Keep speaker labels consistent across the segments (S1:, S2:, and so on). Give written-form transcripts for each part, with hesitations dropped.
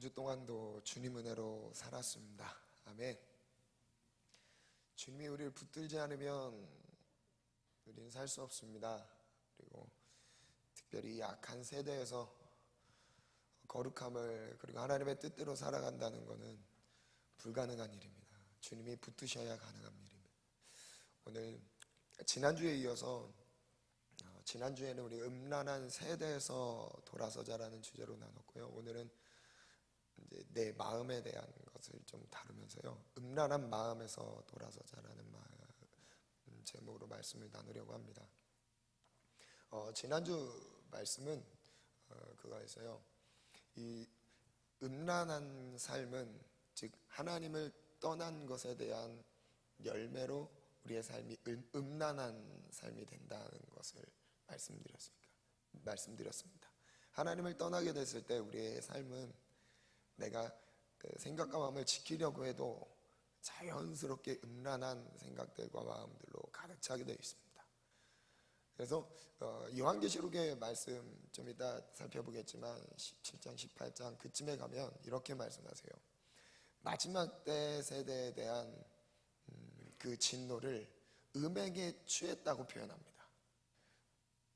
S1: 한 주 동안도 주님 은혜로 살았습니다. 아멘. 주님이 우리를 붙들지 않으면 우리는 살 수 없습니다. 그리고 특별히 약한 세대에서 거룩함을 그리고 하나님의 뜻대로 살아간다는 것은 불가능한 일입니다. 주님이 붙드셔야 가능한 일입니다. 오늘 지난주에 이어서 지난주에는 우리 음란한 세대에서 돌아서자라는 주제로 나눴고요. 오늘은 이제 내 마음에 대한 것을 좀 다루면서요, 음란한 마음에서 돌아서자라는 제목으로 말씀을 나누려고 합니다. 지난주 말씀은 그거였어요. 이 음란한 삶은 즉 하나님을 떠난 것에 대한 열매로 우리의 삶이 음란한 삶이 된다는 것을 말씀드렸습니다. 하나님을 떠나게 됐을 때 우리의 삶은 내가 생각과 마음을 지키려고 해도 자연스럽게 음란한 생각들과 마음들로 가득 차게 되어 있습니다. 그래서 요한계시록의 말씀 좀 이따 살펴보겠지만 17장 18장 그쯤에 가면 이렇게 말씀하세요. 마지막 때 세대에 대한 그 진노를 음행에 취했다고 표현합니다.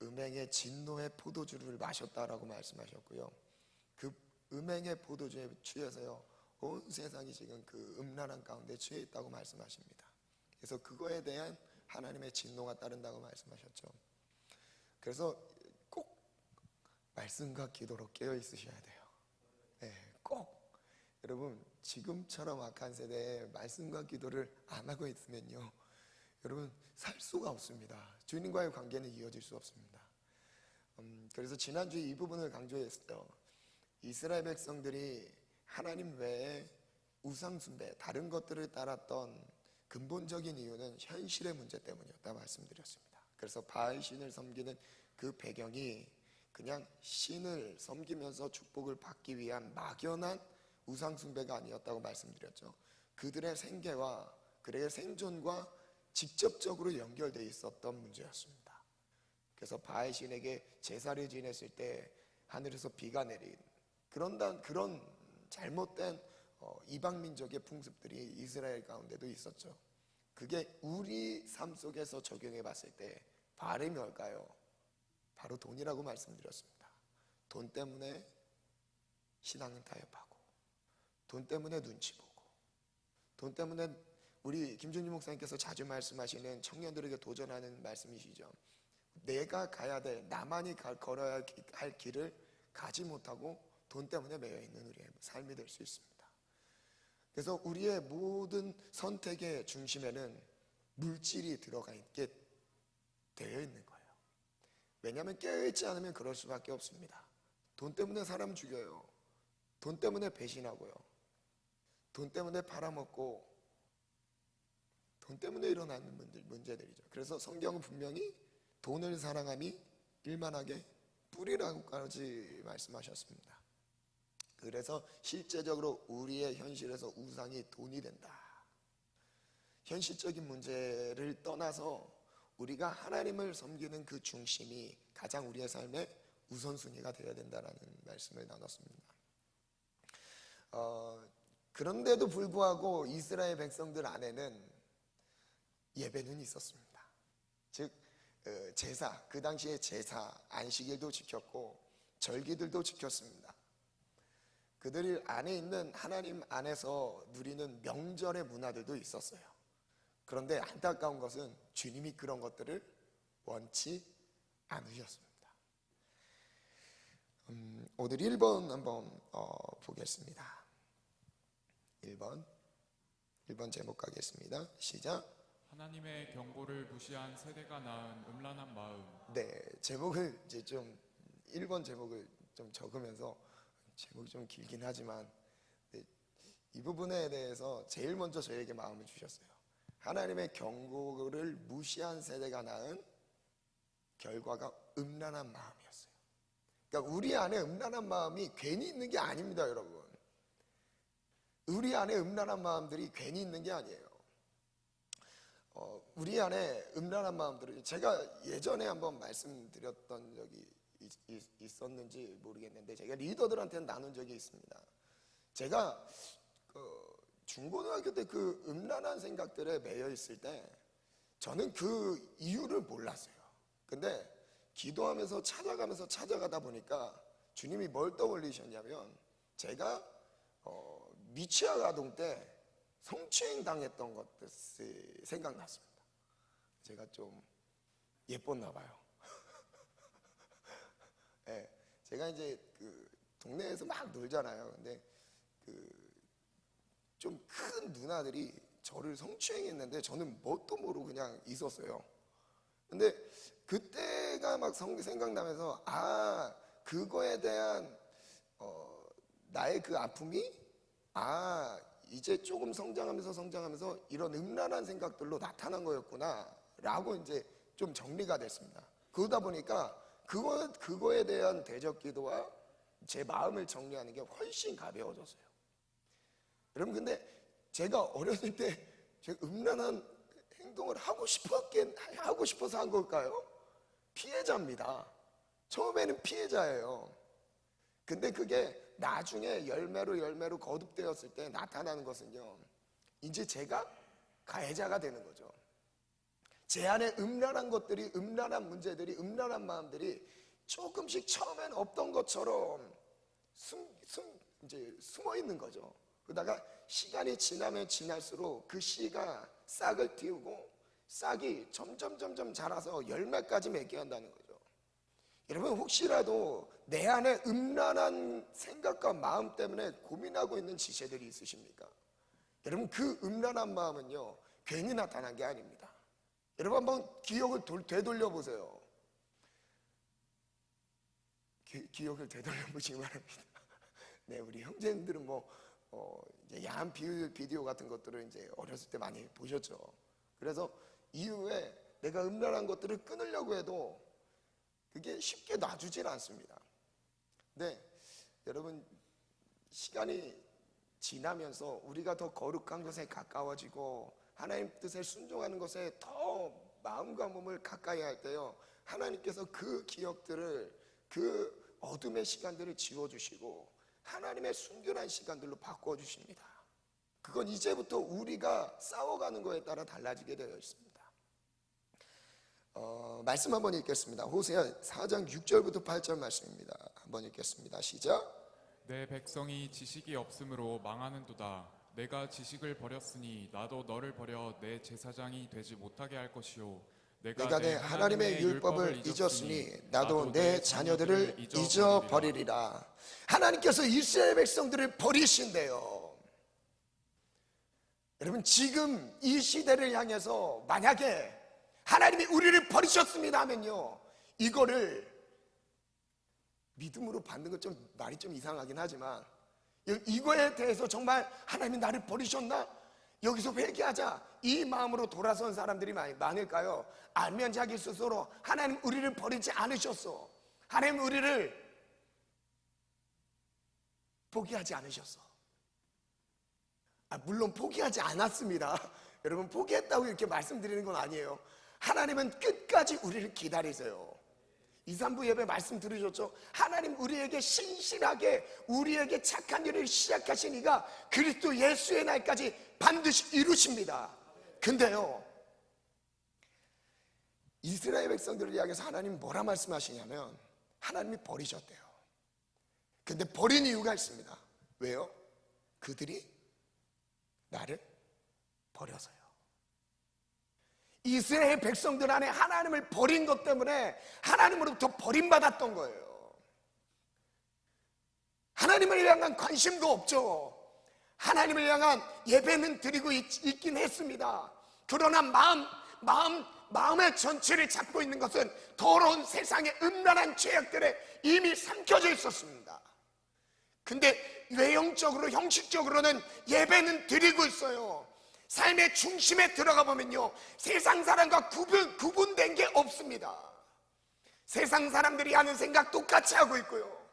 S1: 음행의 진노의 포도주를 마셨다라고 말씀하셨고요. 그 음행의 포도주에 취해서요, 온 세상이 지금 그 음란한 가운데 취해 있다고 말씀하십니다. 그래서 그거에 대한 하나님의 진노가 따른다고 말씀하셨죠. 그래서 꼭 말씀과 기도로 깨어 있으셔야 돼요. 꼭 여러분, 지금처럼 악한 세대에 말씀과 기도를 안 하고 있으면요, 여러분 살 수가 없습니다. 주님과의 관계는 이어질 수 없습니다. 그래서 지난주에 이 부분을 강조했어요. 이스라엘 백성들이 하나님 외에 우상 숭배, 다른 것들을 따랐던 근본적인 이유는 현실의 문제 때문이었다 말씀드렸습니다. 그래서 바알 신을 섬기는 그 배경이 그냥 신을 섬기면서 축복을 받기 위한 막연한 우상 숭배가 아니었다고 말씀드렸죠. 그들의 생계와 그들의 생존과 직접적으로 연결되어 있었던 문제였습니다. 그래서 바알 신에게 제사를 지냈을 때 하늘에서 비가 내린 그런 잘못된 이방 민족의 풍습들이 이스라엘 가운데도 있었죠. 그게 우리 삶 속에서 적용해 봤을 때 바알이 뭘까요? 바로 돈이라고 말씀드렸습니다. 돈 때문에 신앙은 타협하고, 돈 때문에 눈치 보고, 돈 때문에 우리 김준희 목사님께서 자주 말씀하시는 청년들에게 도전하는 말씀이시죠. 내가 가야 될, 나만이 걸어야 할 길을 가지 못하고 돈 때문에 매여 있는 우리의 삶이 될 수 있습니다. 그래서 우리의 모든 선택의 중심에는 물질이 들어가 있게 되어 있는 거예요. 왜냐하면 깨어있지 않으면 그럴 수밖에 없습니다. 돈 때문에 사람 죽여요. 돈 때문에 배신하고요. 돈 때문에 팔아먹고, 돈 때문에 일어나는 문제들이죠. 그래서 성경은 분명히 돈을 사랑함이 일만하게 뿌리라고까지 말씀하셨습니다. 그래서 실제적으로 우리의 현실에서 우상이 돈이 된다. 현실적인 문제를 떠나서 우리가 하나님을 섬기는 그 중심이 가장 우리의 삶의 우선순위가 되어야 된다는 말씀을 나눴습니다. 그런데도 불구하고 이스라엘 백성들 안에는 예배는 있었습니다. 즉 제사, 그 당시에 제사, 안식일도 지켰고 절기들도 지켰습니다. 그들 안에 있는 하나님 안에서 누리는 명절의 문화들도 있었어요. 그런데 안타까운 것은 주님이 그런 것들을 원치 않으셨습니다. 오늘 1번 한번 보겠습니다. 1번 제목 가겠습니다. 시작.
S2: 하나님의 경고를 무시한 세대가 낳은 음란한 마음.
S1: 네, 제목을 이제 좀 1번 제목을 좀 적으면서 제목이 좀 길긴 하지만 이 부분에 대해서 제일 먼저 저에게 마음을 주셨어요. 하나님의 경고를 무시한 세대가 낳은 결과가 음란한 마음이었어요. 그러니까 우리 안에 음란한 마음이 괜히 있는 게 아닙니다, 여러분. 우리 안에 음란한 마음들이 괜히 있는 게 아니에요. 우리 안에 음란한 마음들을 제가 예전에 한번 말씀드렸던 적이 있었는지 모르겠는데 제가 리더들한테는 나눈 적이 있습니다. 제가 중고등학교 때 그 음란한 생각들에 매여 있을 때 저는 그 이유를 몰랐어요. 근데 기도하면서 찾아가다 보니까 주님이 뭘 떠올리셨냐면, 제가 미취학 아동 때 성추행 당했던 것이 생각났습니다. 제가 좀 예뻤나 봐요. 네, 제가 이제 그 동네에서 막 놀잖아요. 근데 그 좀 큰 누나들이 저를 성추행했는데 저는 뭣도 모르고 그냥 있었어요. 근데 그때가 막 생각나면서, 그거에 대한 나의 그 아픔이 이제 조금 성장하면서 이런 음란한 생각들로 나타난 거였구나 라고 이제 좀 정리가 됐습니다. 그러다 보니까 그거에 대한 대적 기도와 제 마음을 정리하는 게 훨씬 가벼워졌어요. 여러분, 근데 제가 어렸을 때 제가 음란한 행동을 하고 싶어서 한 걸까요? 피해자입니다. 처음에는 피해자예요. 근데 그게 나중에 열매로 거듭되었을 때 나타나는 것은요, 이제 제가 가해자가 되는 거죠. 제 안에 음란한 것들이, 음란한 문제들이, 음란한 마음들이 조금씩 처음엔 없던 것처럼 이제 숨어 있는 거죠. 그러다가 시간이 지나면 지날수록 그 씨가 싹을 틔우고 싹이 점점 자라서 열매까지 맺게 한다는 거죠. 여러분, 혹시라도 내 안에 음란한 생각과 마음 때문에 고민하고 있는 지체들이 있으십니까? 여러분, 그 음란한 마음은요, 괜히 나타난 게 아닙니다. 여러분, 한번 기억을 되돌려 보세요. 기억을 되돌려 보시기 바랍니다. 네, 우리 형제님들은 이제 야한 비디오 같은 것들을 이제 어렸을 때 많이 보셨죠. 그래서 이후에 내가 음란한 것들을 끊으려고 해도 그게 쉽게 놔주질 않습니다. 근데 여러분, 시간이 지나면서 우리가 더 거룩한 것에 가까워지고 하나님 뜻에 순종하는 것에 더 마음과 몸을 가까이 할 때요, 하나님께서 그 기억들을, 그 어둠의 시간들을 지워주시고 하나님의 순결한 시간들로 바꿔주십니다. 그건 이제부터 우리가 싸워가는 거에 따라 달라지게 되어 있습니다. 말씀 한번 읽겠습니다. 호세아 4장 6절부터 8절 말씀입니다. 한번 읽겠습니다. 시작.
S2: 내 백성이 지식이 없으므로 망하는도다. 내가 지식을 버렸으니 나도 너를 버려 내 제사장이 되지 못하게 할 것이요, 내가 내
S1: 하나님의 율법을 잊었으니 나도 내 자녀들을 잊어버리리라. 하나님께서 이스라엘 백성들을 버리신대요. 여러분, 지금 이 시대를 향해서 만약에 하나님이 우리를 버리셨습니다 하면요, 이거를 믿음으로 받는 건 좀 말이 좀 이상하긴 하지만, 이거에 대해서 정말 하나님이 나를 버리셨나? 여기서 회개하자, 이 마음으로 돌아선 사람들이 많을까요? 알면 자기 스스로 하나님 우리를 버리지 않으셨어, 하나님 우리를 포기하지 않으셨어. 물론 포기하지 않았습니다. 여러분, 포기했다고 이렇게 말씀드리는 건 아니에요. 하나님은 끝까지 우리를 기다리세요. 2, 3부 예배 말씀 들으셨죠? 하나님 우리에게 신실하게 우리에게 착한 일을 시작하신 이가 그리스도 예수의 날까지 반드시 이루십니다. 근데요, 이스라엘 백성들을 향해서 하나님이 뭐라 말씀하시냐면, 하나님이 버리셨대요. 근데 버린 이유가 있습니다. 왜요? 그들이 나를 버려서요. 이스라엘 백성들 안에 하나님을 버린 것 때문에 하나님으로부터 버림받았던 거예요. 하나님을 향한 관심도 없죠. 하나님을 향한 예배는 드리고 있긴 했습니다. 그러나 마음의 전체를 잡고 있는 것은 더러운 세상의 음란한 죄악들에 이미 삼켜져 있었습니다. 근데 외형적으로, 형식적으로는 예배는 드리고 있어요. 삶의 중심에 들어가 보면요, 세상 사람과 구분된 게 없습니다. 세상 사람들이 하는 생각 똑같이 하고 있고요,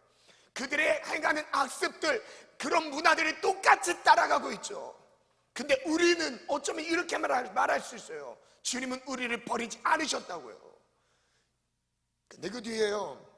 S1: 그들의 행하는 악습들, 그런 문화들이 똑같이 따라가고 있죠. 근데 우리는 어쩌면 이렇게 말할 수 있어요. 주님은 우리를 버리지 않으셨다고요. 근데 그 뒤에요,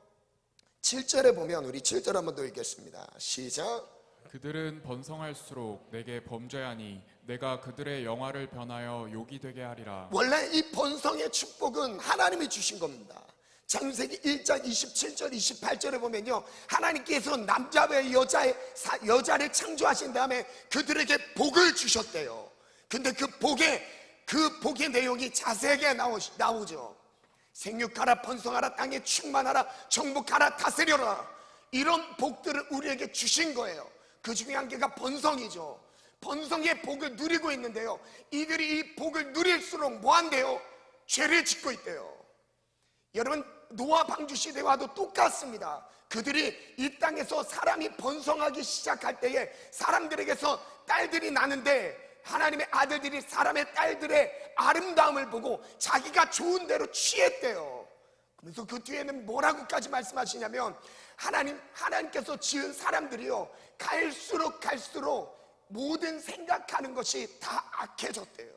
S1: 7절에 보면, 우리 7절 한번 더 읽겠습니다. 시작.
S2: 그들은 번성할수록 내게 범죄하니 내가 그들의 영화를 변하여 욕이 되게 하리라.
S1: 원래 이 번성의 축복은 하나님이 주신 겁니다. 창세기 1장 27절 28절에 보면요, 하나님께서 남자와 여자를 창조하신 다음에 그들에게 복을 주셨대요. 근데 그 복의 내용이 자세하게 나오죠. 생육하라, 번성하라, 땅에 충만하라, 정복하라, 다스려라. 이런 복들을 우리에게 주신 거예요. 그 중에 한 개가 번성이죠. 번성의 복을 누리고 있는데요, 이들이 이 복을 누릴수록 뭐한대요? 죄를 짓고 있대요. 여러분, 노아 방주 시대와도 똑같습니다. 그들이 이 땅에서 사람이 번성하기 시작할 때에 사람들에게서 딸들이 나는데 하나님의 아들들이 사람의 딸들의 아름다움을 보고 자기가 좋은 대로 취했대요. 그래서 그 뒤에는 뭐라고까지 말씀하시냐면, 하나님께서 지은 사람들이요, 갈수록 모든 생각하는 것이 다 악해졌대요.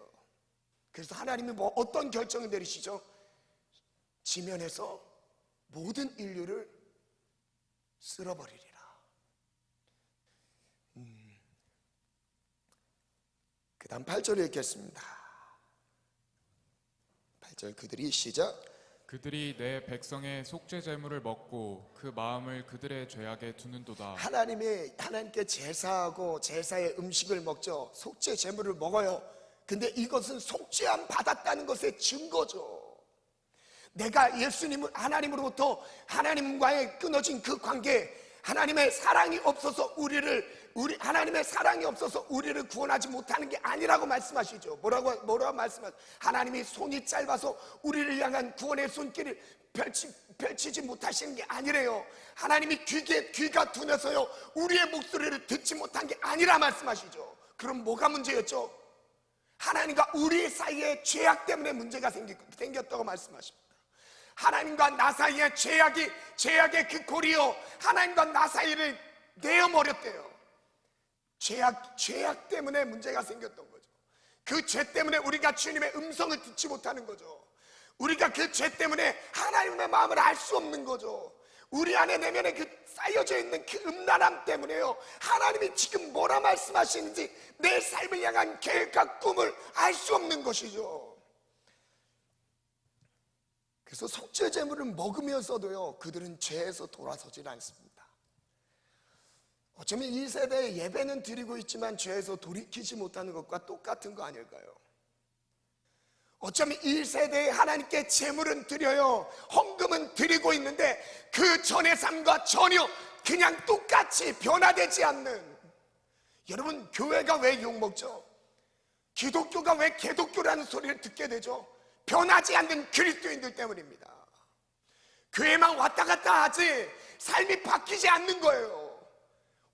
S1: 그래서 하나님이 어떤 결정을 내리시죠? 지면에서 모든 인류를 쓸어버리리라. 그 다음 8절을 읽겠습니다. 8절, 그들이 시작.
S2: 그들이 내 백성의 속죄 제물을 먹고 그 마음을 그들의 죄악에 두는도다.
S1: 하나님께 제사하고 제사의 음식을 먹죠. 속죄 제물을 먹어요. 근데 이것은 속죄함 받았다는 것의 증거죠. 내가 하나님으로부터 하나님과의 끊어진 그 관계, 하나님의 사랑이 없어서 하나님의 사랑이 없어서 우리를 구원하지 못하는 게 아니라고 말씀하시죠. 뭐라고 말씀하시죠? 하나님이 손이 짧아서 우리를 향한 구원의 손길을 펼치지 못하시는 게 아니래요. 하나님이 귀가 둔해서요, 우리의 목소리를 듣지 못한 게 아니라 말씀하시죠. 그럼 뭐가 문제였죠? 하나님과 우리 사이에 죄악 때문에 문제가 생겼다고 말씀하십니다. 하나님과 나 사이에 죄악의 그 고리요, 하나님과 나 사이를 내어버렸대요. 죄악 때문에 문제가 생겼던 거죠. 그 죄 때문에 우리가 주님의 음성을 듣지 못하는 거죠. 우리가 그 죄 때문에 하나님의 마음을 알 수 없는 거죠. 우리 안에 내면에 쌓여져 있는 그 음란함 때문에요, 하나님이 지금 뭐라 말씀하시는지 내 삶을 향한 계획과 꿈을 알 수 없는 것이죠. 그래서 속죄 제물을 먹으면서도요, 그들은 죄에서 돌아서질 않습니다. 어쩌면 이 세대에 예배는 드리고 있지만 죄에서 돌이키지 못하는 것과 똑같은 거 아닐까요? 어쩌면 이 세대에 하나님께 제물은 드려요, 헌금은 드리고 있는데 그 전의 삶과 전혀 그냥 똑같이 변화되지 않는, 여러분, 교회가 왜 욕먹죠? 기독교가 왜 개독교라는 소리를 듣게 되죠? 변하지 않는 그리스도인들 때문입니다. 교회만 왔다 갔다 하지 삶이 바뀌지 않는 거예요.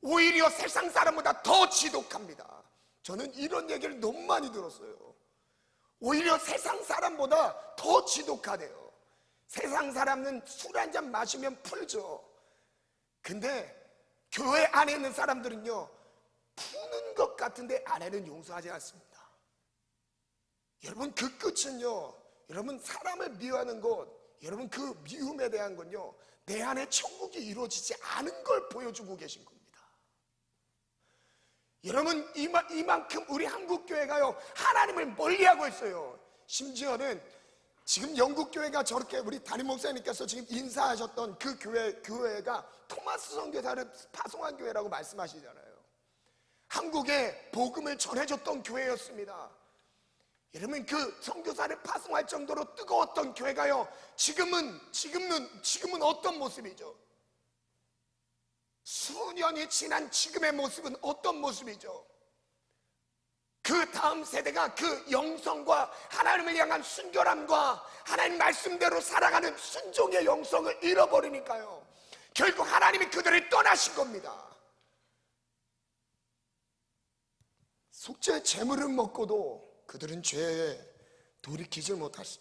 S1: 오히려 세상 사람보다 더 지독합니다. 저는 이런 얘기를 너무 많이 들었어요. 오히려 세상 사람보다 더 지독하대요. 세상 사람은 술 한잔 마시면 풀죠. 근데 교회 안에 있는 사람들은요, 푸는 것 같은데 안에는 용서하지 않습니다. 여러분, 그 끝은요, 여러분, 사람을 미워하는 것, 여러분, 그 미움에 대한 건요, 내 안에 천국이 이루어지지 않은 걸 보여주고 계신 겁니다. 여러분, 이만큼 우리 한국교회가요, 하나님을 멀리하고 있어요. 심지어는 지금 영국교회가 저렇게 우리 담임 목사님께서 지금 인사하셨던 그 교회가 토마스 선교사를 파송한 교회라고 말씀하시잖아요. 한국에 복음을 전해줬던 교회였습니다. 여러분, 그 선교사를 파송할 정도로 뜨거웠던 교회가요, 지금은 어떤 모습이죠? 수년이 지난 지금의 모습은 어떤 모습이죠? 그 다음 세대가 그 영성과 하나님을 향한 순결함과 하나님 말씀대로 살아가는 순종의 영성을 잃어버리니까요, 결국 하나님이 그들을 떠나신 겁니다. 속죄 제물을 먹고도 그들은 죄에 돌이키질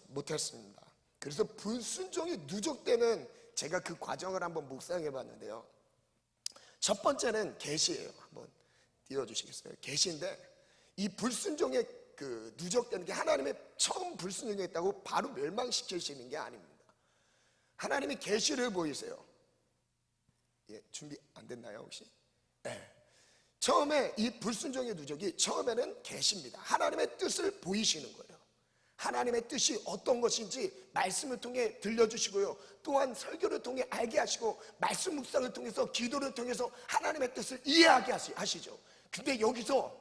S1: 못했습니다. 그래서 불순종이 누적되는, 제가 그 과정을 한번 묵상해 봤는데요, 첫 번째는 계시예요. 한번 띄워주시겠어요? 계시인데, 이 불순종의 그 누적되는 게 하나님의 처음 불순종했다고 바로 멸망시키시는 게 아닙니다. 하나님이 계시를 보이세요. 예, 준비 안 됐나요 혹시? 네. 처음에 이 불순종의 누적이 처음에는 계십니다. 하나님의 뜻을 보이시는 거예요. 하나님의 뜻이 어떤 것인지 말씀을 통해 들려주시고요, 또한 설교를 통해 알게 하시고 말씀 묵상을 통해서 기도를 통해서 하나님의 뜻을 이해하게 하시죠. 근데 여기서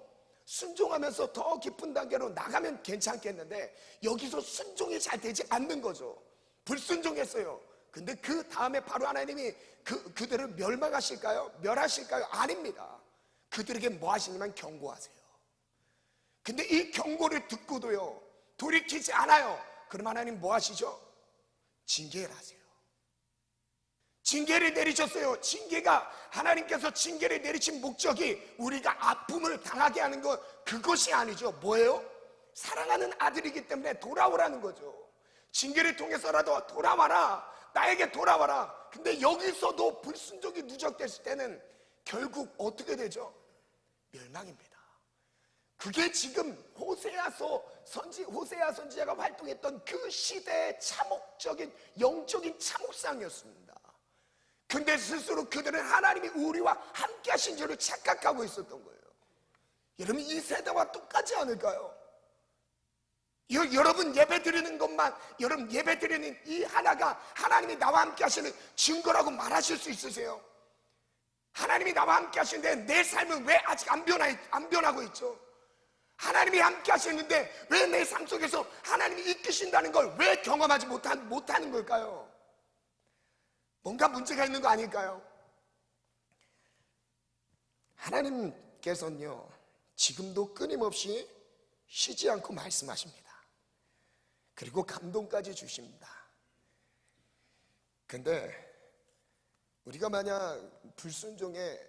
S1: 순종하면서 더 깊은 단계로 나가면 괜찮겠는데 여기서 순종이 잘 되지 않는 거죠. 불순종했어요. 근데 그 다음에 바로 하나님이 그들을 멸망하실까요? 멸하실까요? 아닙니다. 그들에게 뭐 하시냐면 경고하세요. 근데 이 경고를 듣고도요 돌이키지 않아요. 그럼 하나님 뭐 하시죠? 징계를 하세요. 징계를 내리셨어요. 징계가, 하나님께서 징계를 내리신 목적이 우리가 아픔을 당하게 하는 것, 그것이 아니죠. 뭐예요? 사랑하는 아들이기 때문에 돌아오라는 거죠. 징계를 통해서라도 돌아와라, 나에게 돌아와라. 근데 여기서도 불순종이 누적됐을 때는 결국 어떻게 되죠? 멸망입니다. 그게 지금 호세아 선지자가 활동했던 그 시대의 참혹적인 영적인 참혹상이었습니다. 근데 스스로 그들은 하나님이 우리와 함께 하신 줄을 착각하고 있었던 거예요. 여러분, 이 세대와 똑같지 않을까요? 여러분 예배 드리는 것만, 여러분 예배 드리는 이 하나가 하나님이 나와 함께 하시는 증거라고 말하실 수 있으세요? 하나님이 나와 함께 하시는데 내 삶은 왜 아직 안 변하고 있죠? 하나님이 함께 하시는데 왜 내 삶 속에서 하나님이 이끄신다는 걸 왜 경험하지 못하는 걸까요? 뭔가 문제가 있는 거 아닐까요? 하나님께서는요 지금도 끊임없이 쉬지 않고 말씀하십니다. 그리고 감동까지 주십니다. 근데 우리가 만약 불순종의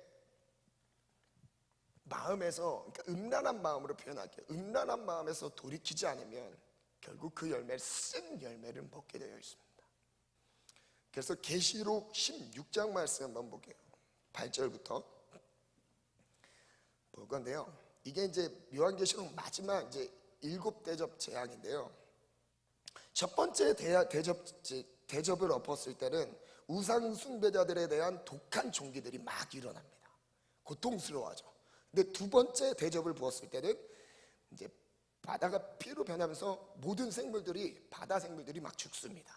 S1: 마음에서, 그러니까 음란한 마음으로 표현할게요. 음란한 마음에서 돌이키지 않으면 결국 그 열매를, 쓴 열매를 먹게 되어 있습니다. 그래서 계시록 16장 말씀 한번 볼게요. 8절부터 볼 건데요, 이게 이제 요한계시록 마지막 이제 7대접 재앙인데요, 첫 번째 대접을 엎었을 때는 우상 숭배자들에 대한 독한 종기들이 막 일어납니다. 고통스러워하죠. 근데 두 번째 대접을 부었을 때는 이제 바다가 피로 변하면서 모든 생물들이, 바다 생물들이 막 죽습니다.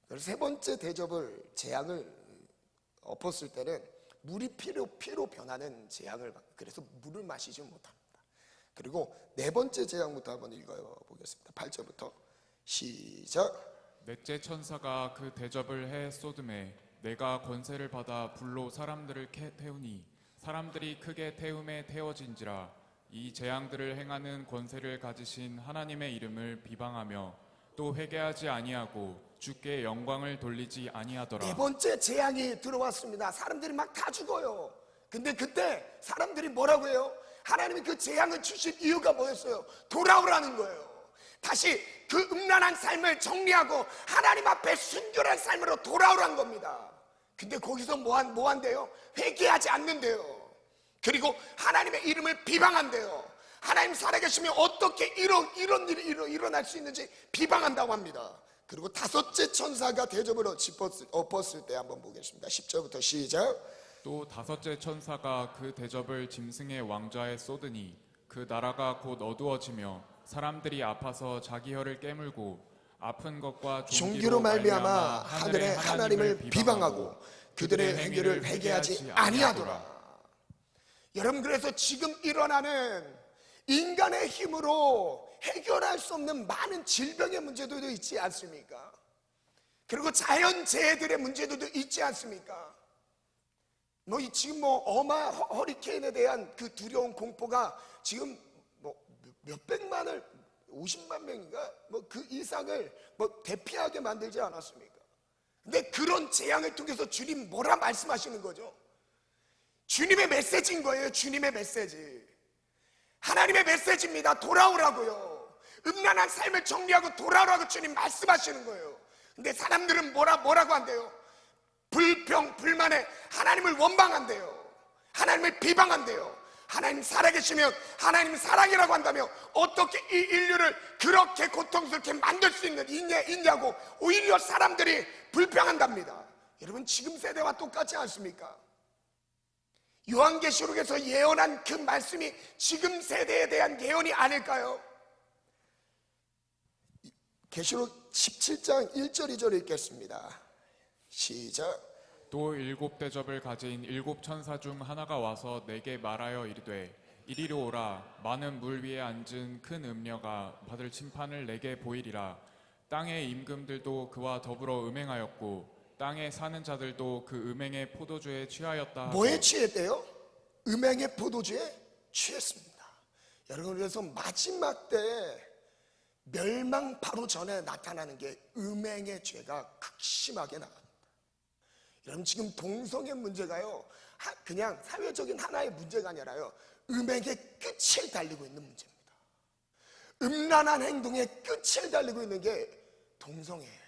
S1: 그래서 세 번째 재앙을 엎었을 때는 물이 피로 변하는 재앙을, 그래서 물을 마시지 못합니다. 그리고 네 번째 재앙부터 한번 읽어보겠습니다. 8절부터 시작.
S2: 넷째 천사가 그 대접을 해 쏟음에 내가 권세를 받아 불로 사람들을 태우니 사람들이 크게 태움에 태워진지라. 이 재앙들을 행하는 권세를 가지신 하나님의 이름을 비방하며 또 회개하지 아니하고 주께 영광을 돌리지 아니하더라.
S1: 네 번째 재앙이 들어왔습니다. 사람들이 막 다 죽어요. 근데 그때 사람들이 뭐라고 해요? 하나님이 그 재앙을 주신 이유가 뭐였어요? 돌아오라는 거예요. 다시 그 음란한 삶을 정리하고 하나님 앞에 순결한 삶으로 돌아오라는 겁니다. 근데 거기서 뭐 한대요? 회개하지 않는데요. 그리고 하나님의 이름을 비방한대요. 하나님 살아계시면 어떻게 이런 일이 일어날 수 있는지 비방한다고 합니다. 그리고 다섯째 천사가 대접을 엎었을 때 한번 보겠습니다. 10절부터 시작.
S2: 또 다섯째 천사가 그 대접을 짐승의 왕좌에 쏟으니 그 나라가 곧 어두워지며 사람들이 아파서 자기 혀를 깨물고 아픈 것과
S1: 종기로 말미암아 하늘의 하나님을 비방하고 그들의 행위를 회개하지 아니하더라. 여러분, 그래서 지금 일어나는 인간의 힘으로 해결할 수 없는 많은 질병의 문제들도 있지 않습니까? 그리고 자연재해들의 문제들도 있지 않습니까? 지금 허리케인에 대한 그 두려운 공포가 지금 몇백만을, 50만 명인가 그 이상을 대피하게 만들지 않았습니까? 근데 그런 재앙을 통해서 주님 뭐라 말씀하시는 거죠? 주님의 메시지인 거예요. 주님의 메시지, 하나님의 메시지입니다. 돌아오라고요. 음란한 삶을 정리하고 돌아오라고 주님 말씀하시는 거예요. 근데 사람들은 뭐라고 한대요? 불만에 하나님을 원망한대요. 하나님을 비방한대요. 하나님 살아계시면 하나님 사랑이라고 한다며 어떻게 이 인류를 그렇게 고통스럽게 만들 수 있냐고 오히려 사람들이 불평한답니다. 여러분, 지금 세대와 똑같지 않습니까? 요한계시록에서 예언한 그 말씀이 지금 세대에 대한 예언이 아닐까요? 계시록 17장 1절 2절 읽겠습니다. 시작.
S2: 또 일곱 대접을 가진 일곱 천사 중 하나가 와서 내게 말하여 이르되 이리로 오라. 많은 물 위에 앉은 큰 음녀가 받을 심판을 내게 보이리라. 땅의 임금들도 그와 더불어 음행하였고 땅에 사는 자들도 그 음행의 포도주에 취하였다 하고.
S1: 뭐에 취했대요? 음행의 포도주에 취했습니다. 여러분, 그래서 마지막 때 멸망 바로 전에 나타나는 게 음행의 죄가 극심하게 나갑니다. 여러분, 지금 동성애 문제가요, 그냥 사회적인 하나의 문제가 아니라요, 음행의 끝을 달리고 있는 문제입니다. 음란한 행동의 끝을 달리고 있는 게 동성애예요.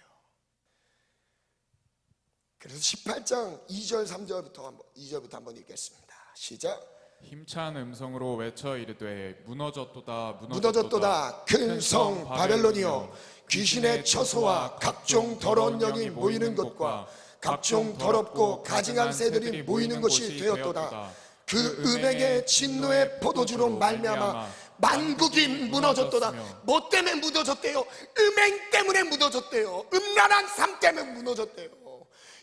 S1: 그래서 18장 2절 3절부터 한번 읽겠습니다. 시작.
S2: 힘찬 음성으로 외쳐 이르되 무너졌도다
S1: 무너졌도다 큰 성 바벨론이여, 귀신의 처소와 각종 더러운 영이 모이는 곳과 각종 더럽고 가증한 새들이 모이는 곳이 되었도다. 그 음행의 진노의 포도주로 말미암아 만국이 무너졌도다. 뭐 때문에 무너졌대요? 음행 때문에 무너졌대요. 음란한 삶 때문에 무너졌대요.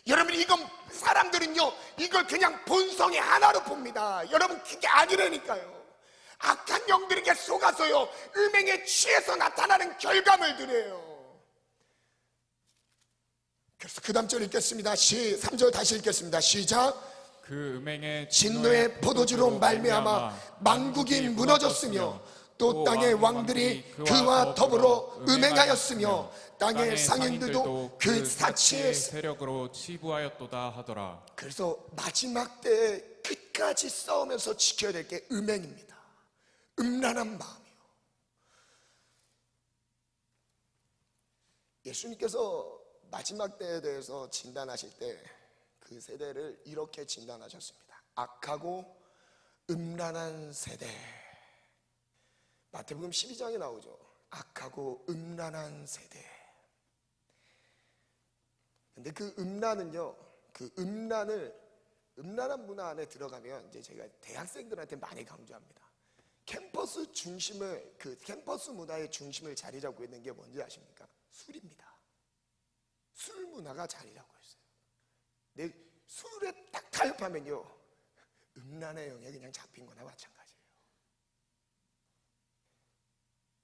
S1: 여러분, 이건 사람들은요, 이걸 그냥 본성의 하나로 봅니다. 여러분, 그게 아니라니까요. 악한 영들에게 속아서요, 음행에 취해서 나타나는 결과물들이에요. 그래서 그 다음 절 읽겠습니다. 3절 다시 읽겠습니다. 시작.
S2: 그 음행의
S1: 진노의 포도주로 말미암아 만국이 무너졌으며 또 땅의 왕들이 그와 더불어 음행하였으며 땅의 상인들도 그 사치의
S2: 세력으로 치부하였도다 하더라.
S1: 그래서 마지막 때에 끝까지 싸우면서 지켜야 될 게 음행입니다. 음란한 마음이요. 예수님께서 마지막 때에 대해서 진단하실 때 그 세대를 이렇게 진단하셨습니다. 악하고 음란한 세대. 마태복음 12장에 나오죠. 악하고 음란한 세대. 근데 그 음란은요, 그 음란한 문화 안에 들어가면 이제 제가 대학생들한테 많이 강조합니다. 캠퍼스 문화의 중심을 자리 잡고 있는 게 뭔지 아십니까? 술입니다. 술 문화가 자리 잡고 있어요. 근데 술에 딱 타협하면요, 음란의 영에 그냥 잡힌 거나 마찬가지예요.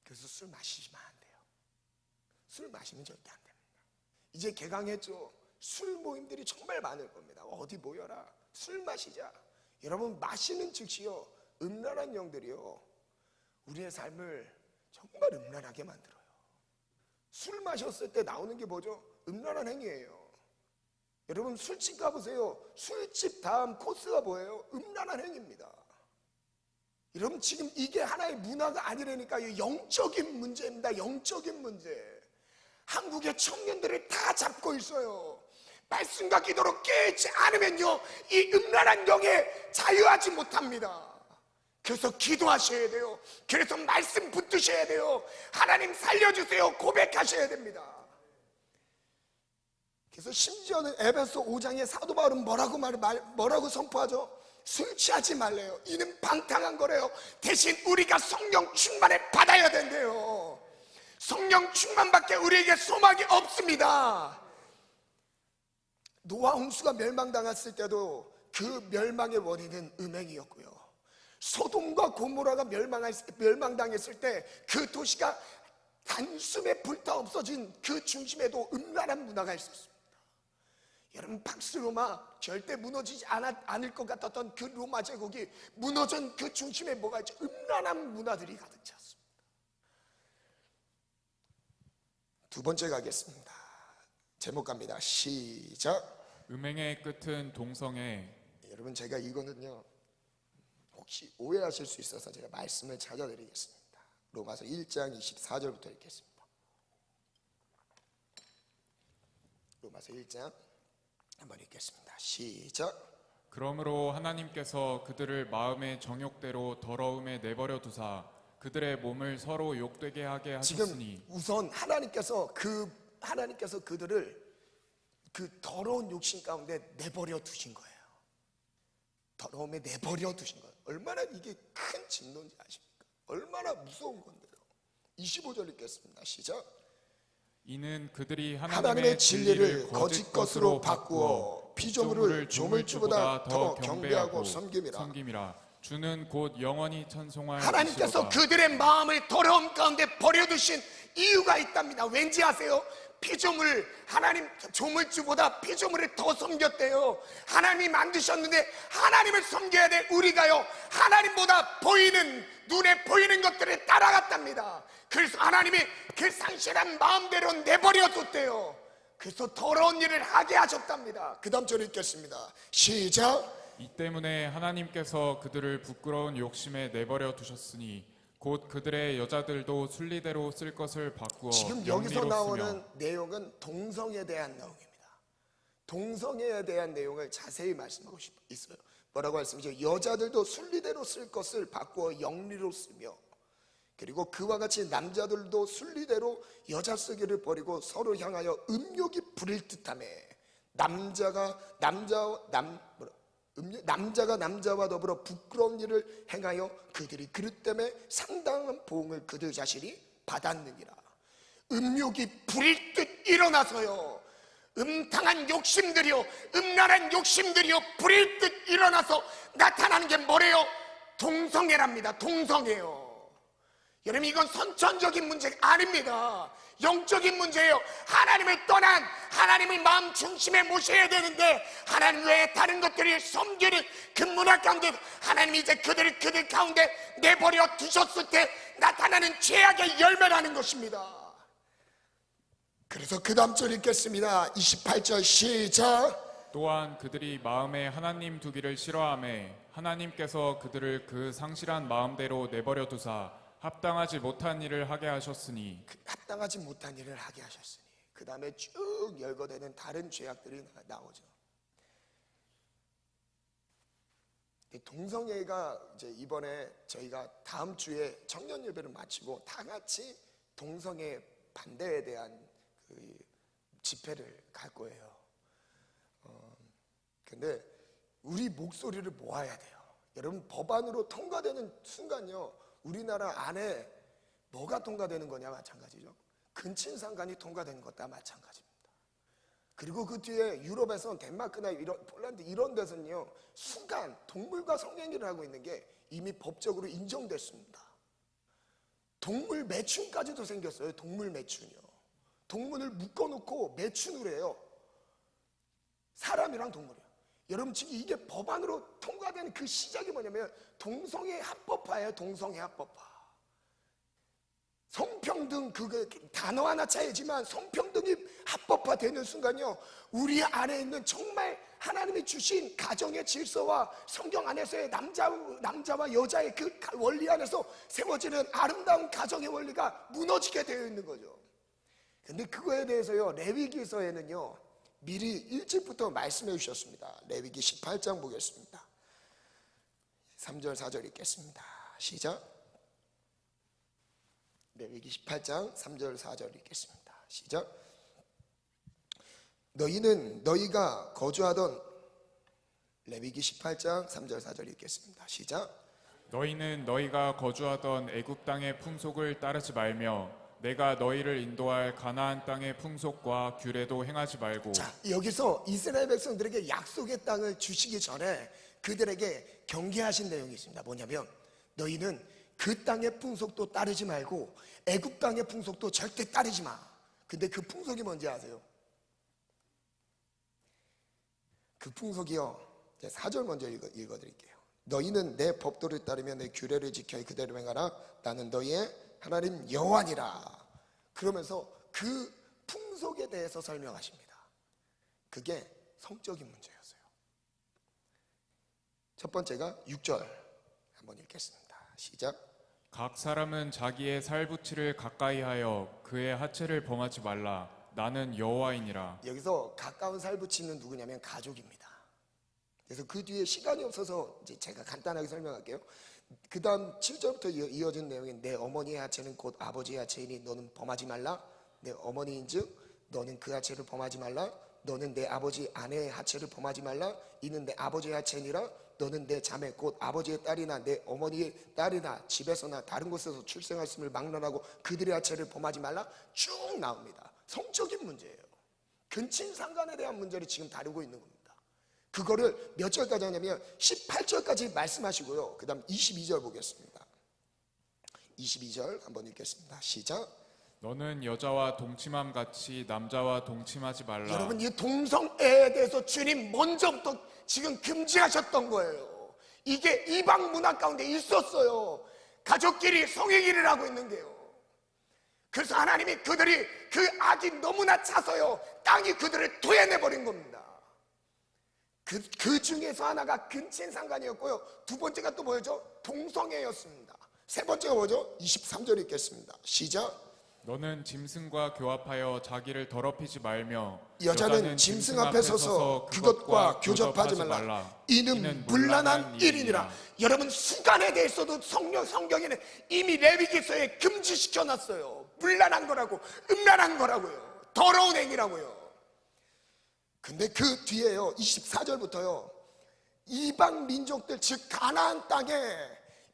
S1: 그래서 술 마시면 안 돼요. 술 마시면 절대 안 됩니다. 이제 개강했죠. 술 모임들이 정말 많을 겁니다. 어디 모여라, 술 마시자. 여러분, 마시는 즉시요, 음란한 영들이요, 우리의 삶을 정말 음란하게 만들어요. 술 마셨을 때 나오는 게 뭐죠? 음란한 행위예요. 여러분, 술집 가보세요. 술집 다음 코스가 뭐예요? 음란한 행위입니다. 여러분, 지금 이게 하나의 문화가 아니라니까요. 영적인 문제입니다. 영적인 문제. 한국의 청년들을 다 잡고 있어요. 말씀과 기도로 깨지 않으면요, 이 음란한 영에 자유하지 못합니다. 그래서 기도하셔야 돼요. 그래서 말씀 붙드셔야 돼요. 하나님 살려주세요 고백하셔야 됩니다. 그래서 심지어는 에베소 5장의 사도 바울은 뭐라고 선포하죠? 술 취하지 말래요. 이는 방탕한 거래요. 대신 우리가 성령 충만을 받아야 된대요. 성령 충만밖에 우리에게 소망이 없습니다. 노아 홍수가 멸망당했을 때도 그 멸망의 원인은 음행이었고요, 소돔과 고모라가 멸망당했을 때 그 도시가 단숨에 불타 없어진 그 중심에도 음란한 문화가 있었습니다. 여러분, 박스로마 절대 무너지지 않을 것 같았던 그 로마 제국이 무너진 그 중심에 뭐가 있죠? 음란한 문화들이 가득 찼습니다. 두 번째 가겠습니다. 제목 갑니다. 시작.
S2: 음행의 끝은 동성애.
S1: 여러분, 제가 이거는요, 혹시 오해하실 수 있어서 제가 말씀을 찾아드리겠습니다. 로마서 1장 24절부터 읽겠습니다. 로마서 1장 한번 읽겠습니다. 시작.
S2: 그러므로 하나님께서 그들을 마음의 정욕대로 더러움에 내버려 두사 그들의 몸을 서로 욕되게 하게 하셨으니.
S1: 지금 우선 하나님께서 그들을 그 더러운 욕심 가운데 내버려 두신 거예요. 더러움에 내버려 두신 것. 얼마나 이게 큰 진노인지 아십니까? 얼마나 무서운 건데요. 25절 읽겠습니다. 시작.
S2: 이는 그들이
S1: 하나님의 진리를 거짓 것으로 바꾸어 피조물을 조물주보다 더 경배하고 섬김이라.
S2: 주는 곧 영원히 찬송할
S1: 하나님께서
S2: 이시로다.
S1: 그들의 마음을 더러움 가운데 버려두신 이유가 있답니다. 왠지 아세요? 피조물, 하나님 조물주보다 피조물을 더 섬겼대요. 하나님 만드셨는데 하나님을 섬겨야 될 우리가요, 하나님보다 보이는, 눈에 보이는 것들을 따라갔답니다. 그래서 하나님이 그 상실한 마음대로 내버려뒀대요. 그래서 더러운 일을 하게 하셨답니다. 그 다음 절 읽겠습니다. 시작.
S2: 이 때문에 하나님께서 그들을 부끄러운 욕심에 내버려 두셨으니 곧 그들의 여자들도 순리대로 쓸 것을 바꾸어
S1: 지금 여기서
S2: 영리로
S1: 나오는
S2: 쓰며.
S1: 내용은 동성에 대한 내용입니다. 동성애에 대한 내용을 자세히 말씀하고 있어요. 뭐라고 말씀이죠? 여자들도 순리대로 쓸 것을 바꾸어 영리로 쓰며, 그리고 그와 같이 남자들도 순리대로 여자 쓰기를 버리고 서로 향하여 음욕이 부릴 듯하며 남자가 남자와 더불어 부끄러운 일을 행하여 그들이 그릇 때문에 상당한 보응을 그들 자신이 받았느니라. 음욕이 부릴 듯 일어나서요, 음탕한 욕심들이요, 음란한 욕심들이요 부릴 듯 일어나서 나타나는 게 뭐래요? 동성애랍니다. 동성애요. 여러분, 이건 선천적인 문제가 아닙니다. 영적인 문제예요. 하나님을 떠난, 하나님을 마음 중심에 모셔야 되는데 하나님 외에 다른 것들을 섬기는 그 문화 가운데 하나님이 이제 그들 가운데 내버려 두셨을 때 나타나는 죄악의 열매라는 것입니다. 그래서 그 다음 절 읽겠습니다. 28절 시작.
S2: 또한 그들이 마음에 하나님 두기를 싫어하매 하나님께서 그들을 그 상실한 마음대로 내버려 두사 합당하지 못한 일을 하게 하셨으니.
S1: 합당하지 못한 일을 하게 하셨으니. 그 다음에 쭉 열거되는 다른 죄악들이 나오죠. 동성애가 이제 이번에 저희가 다음 주에 청년 예배를 마치고 다 같이 동성애 반대에 대한 그 집회를 갈 거예요. 근데 우리 목소리를 모아야 돼요. 여러분, 법안으로 통과되는 순간요, 우리나라 안에 뭐가 통과되는 거냐 마찬가지죠. 근친상간이 통과되는 것과 마찬가지입니다. 그리고 그 뒤에 유럽에선 덴마크나 폴란드 이런 데서는요, 순간 동물과 성행위를 하고 있는 게 이미 법적으로 인정됐습니다. 동물 매춘까지도 생겼어요. 동물 매춘이요. 동물을 묶어놓고 매춘을 해요. 사람이랑 동물이요. 여러분, 지금 이게 법안으로 통과되는 그 시작이 뭐냐면 동성애 합법화예요. 동성애 합법화. 성평등, 그거 단어 하나 차이지만 성평등이 합법화되는 순간요, 우리 안에 있는 정말 하나님이 주신 가정의 질서와 성경 안에서의 남자와 여자의 그 원리 안에서 세워지는 아름다운 가정의 원리가 무너지게 되어 있는 거죠. 근데 그거에 대해서요, 레위기서에는요 미리 일찍부터 말씀해 주셨습니다. 레위기 18장 보겠습니다. 3절 4절 읽겠습니다. 시작. 레위기 18장 3절 4절 읽겠습니다. 시작. 너희는 너희가 거주하던, 레위기 18장 3절 4절 읽겠습니다. 시작.
S2: 너희는 너희가 거주하던 애굽 땅의 풍속을 따르지 말며 내가 너희를 인도할 가나안 땅의 풍속과 규례도 행하지 말고.
S1: 자, 여기서 이스라엘 백성들에게 약속의 땅을 주시기 전에 그들에게 경계하신 내용이 있습니다. 뭐냐면 너희는 그 땅의 풍속도 따르지 말고 애굽 땅의 풍속도 절대 따르지 마. 근데 그 풍속이 뭔지 아세요? 그 풍속이요, 4절 먼저 읽어드릴게요. 너희는 내 법도를 따르며 내 규례를 지켜 그대로 행하라. 나는 너희의 하나님 여호와니라. 그러면서 그 풍속에 대해서 설명하십니다. 그게 성적인 문제였어요. 첫 번째가 6절 한번 읽겠습니다. 시작.
S2: 각 사람은 자기의 살붙이를 가까이하여 그의 하체를 범하지 말라. 나는 여호와이니라.
S1: 여기서 가까운 살붙이는 누구냐면 가족입니다. 그래서 그 뒤에 시간이 없어서 이제 제가 간단하게 설명할게요. 그 다음 7절부터 이어진 내용인 내 어머니의 하체는 곧 아버지의 하체이니 너는 범하지 말라. 내 어머니인즉 너는 그 하체를 범하지 말라. 너는 내 아버지 아내의 하체를 범하지 말라. 이는 내 아버지의 하체니라. 너는 내 자매 곧 아버지의 딸이나 내 어머니의 딸이나 집에서나 다른 곳에서 출생하였음을 막론하고 그들의 아체를 범하지 말라 쭉 나옵니다. 성적인 문제예요. 근친상간에 대한 문제를 지금 다루고 있는 겁니다. 그거를 몇 절까지 하냐면 18절까지 말씀하시고요. 그 다음 22절 보겠습니다. 22절 한번 읽겠습니다. 시작.
S2: 너는 여자와 동침함 같이 남자와 동침하지 말라.
S1: 여러분, 이 동성애에 대해서 주님 먼저부터 지금 금지하셨던 거예요. 이게 이방 문화 가운데 있었어요. 가족끼리 성행위를 하고 있는 게요. 그래서 하나님이 그들이 그 악이 너무나 차서요, 땅이 그들을 토해내버린 겁니다. 그 중에서 하나가 근친상간이었고요. 두 번째가 또 뭐였죠? 동성애였습니다. 세 번째가 뭐죠? 23절 읽겠습니다. 시작.
S2: 너는 짐승과 교합하여 자기를 더럽히지 말며
S1: 여자는 짐승 앞에 서서 그것과 교접하지 말라. 이는 문란한 일이니라. 여러분, 수간에 대해서도 성경에는 이미 레위기서에 금지시켜 놨어요. 문란한 거라고, 음란한 거라고요, 더러운 행위라고요. 근데 그 뒤에요, 24절부터요, 이방 민족들, 즉 가나안 땅에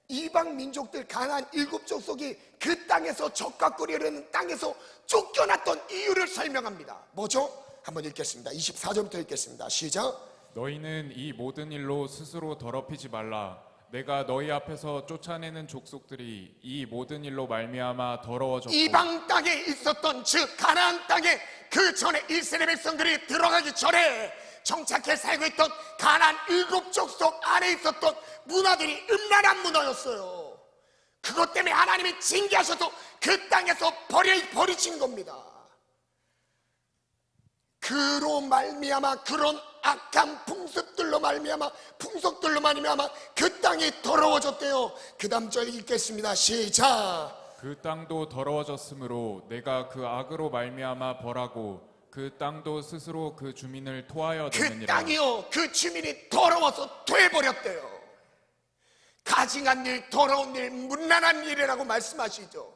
S1: 이방 민족들, 가나안 7족속이 그 땅에서 적과 꿀이르는 땅에서 쫓겨났던 이유를 설명합니다. 뭐죠? 한번 읽겠습니다. 24절부터 읽겠습니다. 시작.
S2: 너희는 이 모든 일로 스스로 더럽히지 말라. 내가 너희 앞에서 쫓아내는 족속들이 이 모든 일로 말미암아 더러워졌고,
S1: 이방 땅에 있었던, 즉 가나안 땅에 그 전에 이스라엘 백성들이 들어가기 전에 정착해 살고 있던 가나안 7족속 안에 있었던 문화들이 음란한 문화였어요. 그것 때문에 하나님이 징계하셔도 그 땅에서 버리신 겁니다. 그로 말미암아, 그런 악한 풍습들로 말미암아, 풍속들로 말미암아 그 땅이 더러워졌대요. 그 다음 절 읽겠습니다. 시작.
S2: 그 땅도 더러워졌으므로 내가 그 악으로 말미암아 벌하고 그 땅도 스스로 그 주민을 토하여
S1: 그
S2: 내느니라.
S1: 땅이요, 그 주민이 더러워서 토해버렸대요. 가증한 일, 더러운 일, 문란한 일이라고 말씀하시죠.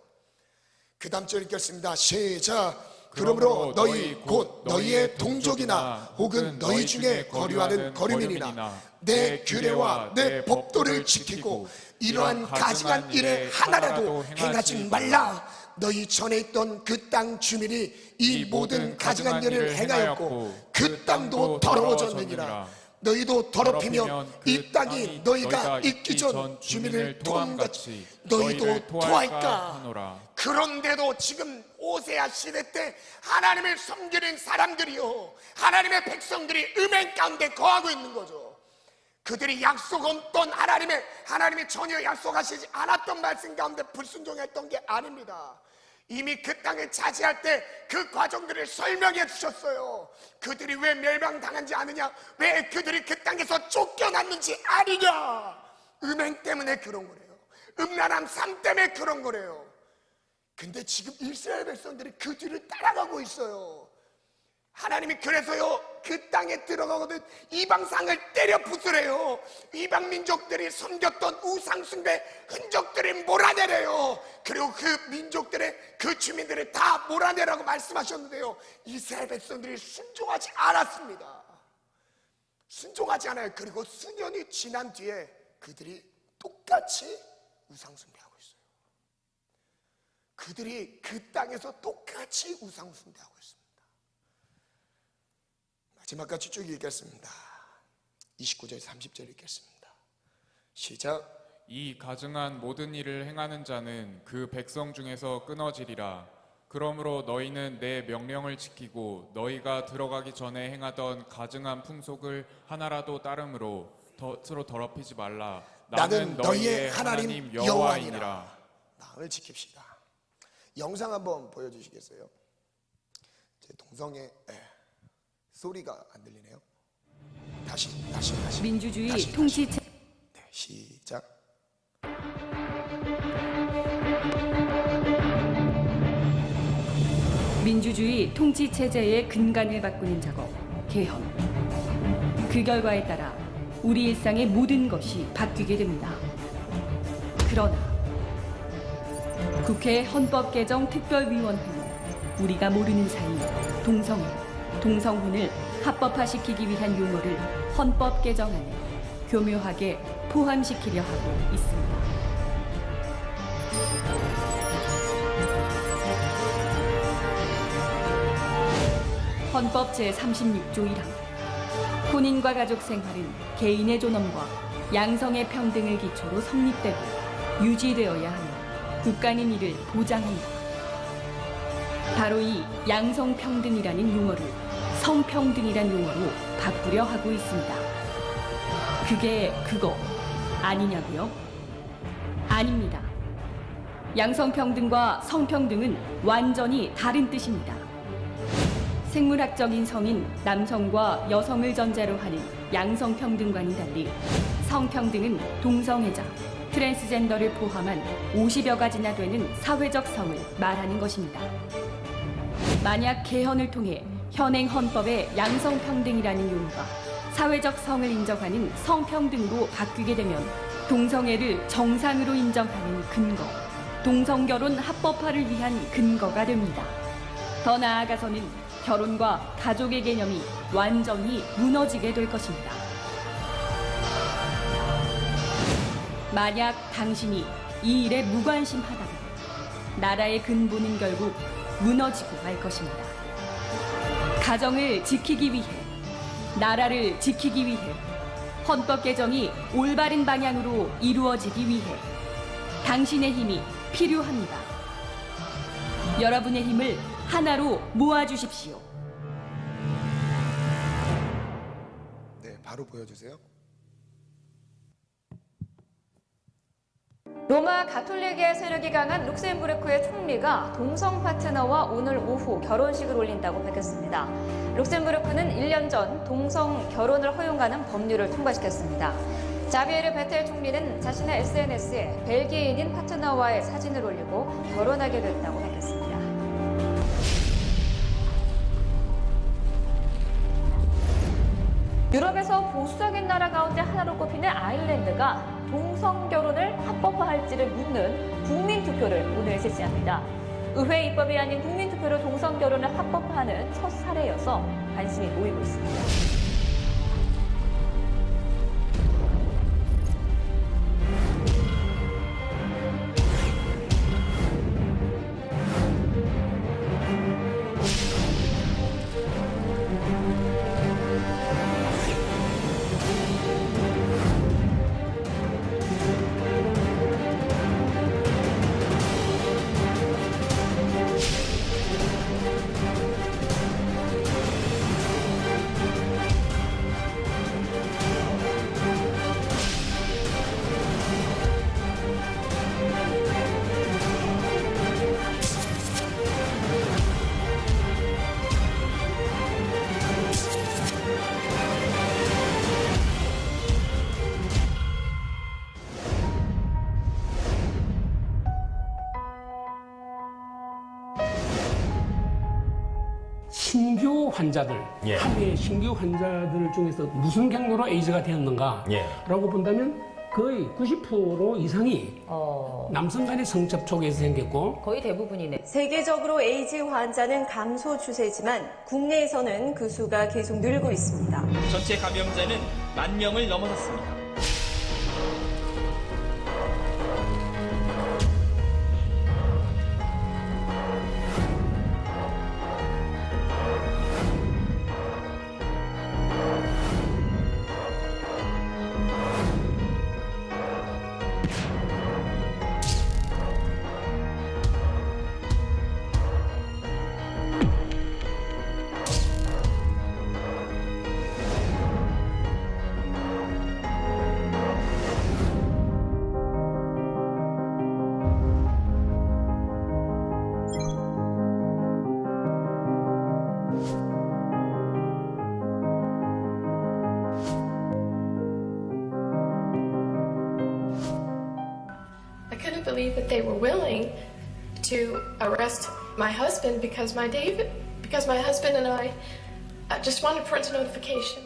S1: 그 다음 절 읽겠습니다. 시작. 그러므로 너희 곧 너희의 동족이나 혹은 너희 중에 거류하는 거류민이나 내 규례와 내 법도를 지키고 이러한 가증한 일에 하나라도 행하지 말라. 너희 전에 있던 그 땅 주민이 이 모든 가증한 일을 행하였고 그 땅도 더러워졌느니라. 너희도 더럽히면 이 땅이 너희가 있기 전 주민을 토한 같이 너희도 토할까 하노라. 그런데도 지금 오세아 시대 때 하나님을 섬기는 사람들이요, 하나님의 백성들이 음행 가운데 거하고 있는 거죠. 그들이 약속 없던 하나님이 전혀 약속하시지 않았던 말씀 가운데 불순종했던 게 아닙니다. 이미 그 땅을 차지할 때 그 과정들을 설명해 주셨어요. 그들이 왜 멸망당한지 아느냐, 왜 그들이 그 땅에서 쫓겨났는지 아느냐. 음행 때문에 그런 거래요. 음란한 삶 때문에 그런 거래요. 근데 지금 이스라엘 백성들이 그 뒤를 따라가고 있어요. 하나님이 그래서요, 그 땅에 들어가거든 이방상을 때려 부수래요. 이방 민족들이 섬겼던 우상숭배 흔적들을 몰아내래요. 그리고 그 민족들의 그 주민들을 다 몰아내라고 말씀하셨는데요, 이스라엘 백성들이 순종하지 않았습니다. 순종하지 않아요. 그리고 수년이 지난 뒤에 그들이 똑같이 우상숭배하고 있어요. 그들이 그 땅에서 똑같이 우상숭배하고 있습니다. 마지막까지 쭉 읽겠습니다. 29절 30절 읽겠습니다. 시작.
S2: 이 가증한 모든 일을 행하는 자는 그 백성 중에서 끊어지리라. 그러므로 너희는 내 명령을 지키고 너희가 들어가기 전에 행하던 가증한 풍속을 하나라도 따름으로 서로 더럽히지 말라. 나는 너희의 하나님 여호와이니라.
S1: 마음을 지킵시다. 영상 한번 보여주시겠어요? 제 동성애 소리가 안 들리네요. 다시.
S3: 민주주의
S1: 다시.
S3: 통치체
S1: 네, 시작.
S3: 민주주의 통치 체제의 근간을 바꾸는 작업 개헌. 그 결과에 따라 우리 일상의 모든 것이 바뀌게 됩니다. 그러나 국회 헌법개정특별위원회는 우리가 모르는 사이 동성애, 동성혼을 합법화시키기 위한 용어를 헌법 개정안에 교묘하게 포함시키려 하고 있습니다. 헌법 제36조 1항 혼인과 가족 생활은 개인의 존엄과 양성의 평등을 기초로 성립되고 유지되어야 하며 국가는 이를 보장한다. 바로 이 양성평등이라는 용어를 성평등이란 용어로 바꾸려 하고 있습니다. 그게 그거 아니냐고요? 아닙니다. 양성평등과 성평등은 완전히 다른 뜻입니다. 생물학적인 성인 남성과 여성을 전제로 하는 양성평등과는 달리 성평등은 동성애자, 트랜스젠더를 포함한 50여 가지나 되는 사회적 성을 말하는 것입니다. 만약 개헌을 통해 현행 헌법의 양성평등이라는 용어가 사회적 성을 인정하는 성평등으로 바뀌게 되면 동성애를 정상으로 인정하는 근거, 동성결혼 합법화를 위한 근거가 됩니다. 더 나아가서는 결혼과 가족의 개념이 완전히 무너지게 될 것입니다. 만약 당신이 이 일에 무관심하다면 나라의 근본은 결국 무너지고 말 것입니다. 가정을 지키기 위해, 나라를 지키기 위해, 헌법 개정이 올바른 방향으로 이루어지기 위해 당신의 힘이 필요합니다. 여러분의 힘을 하나로 모아주십시오.
S1: 네, 바로 보여주세요.
S4: 로마 가톨릭의 세력이 강한 룩셈부르크의 총리가 동성 파트너와 오늘 오후 결혼식을 올린다고 밝혔습니다. 룩셈부르크는 1년 전 동성 결혼을 허용하는 법률을 통과시켰습니다. 자비에르 베텔 총리는 자신의 SNS에 벨기에인인 파트너와의 사진을 올리고 결혼하게 됐다고 밝혔습니다. 유럽에서 보수적인 나라 가운데 하나로 꼽히는 아일랜드가 동성 결혼을 합법화할지를 묻는 국민투표를 오늘 실시합니다. 의회 입법이 아닌 국민투표로 동성 결혼을 합법화하는 첫 사례여서 관심이 모이고 있습니다.
S5: 신규 환자들,
S6: 예.
S5: 하루에 신규 환자들 중에서 무슨 경로로 에이즈가 되었는가라고
S6: 예.
S5: 본다면 거의 90% 이상이 남성 간의 성접촉에서 생겼고
S4: 거의 대부분이네.
S7: 세계적으로 에이즈 환자는 감소 추세지만 국내에서는 그 수가 계속 늘고 있습니다.
S8: 전체 감염자는 10,000명을 넘어섰습니다.
S9: I couldn't believe that they were willing to arrest my husband because my husband and I just wanted parental notification.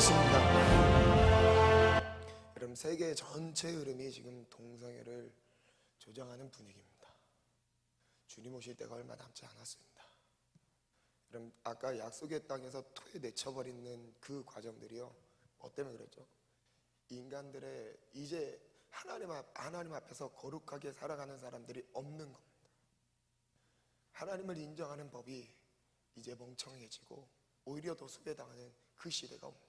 S1: 됐습니다. 여러분 세계 전체 흐름이 지금 동성애를 조장하는 분위기입니다. 주님 오실 때가 얼마 남지 않았습니다. 여러분 아까 약속의 땅에서 토해내쳐버리는 그 과정들이요, 뭐 때문에 그랬죠? 인간들의 이제 하나님 앞에서 거룩하게 살아가는 사람들이 없는 겁니다. 하나님을 인정하는 법이 이제 멍청해지고 오히려 더 수배당하는 그 시대가 옵니다.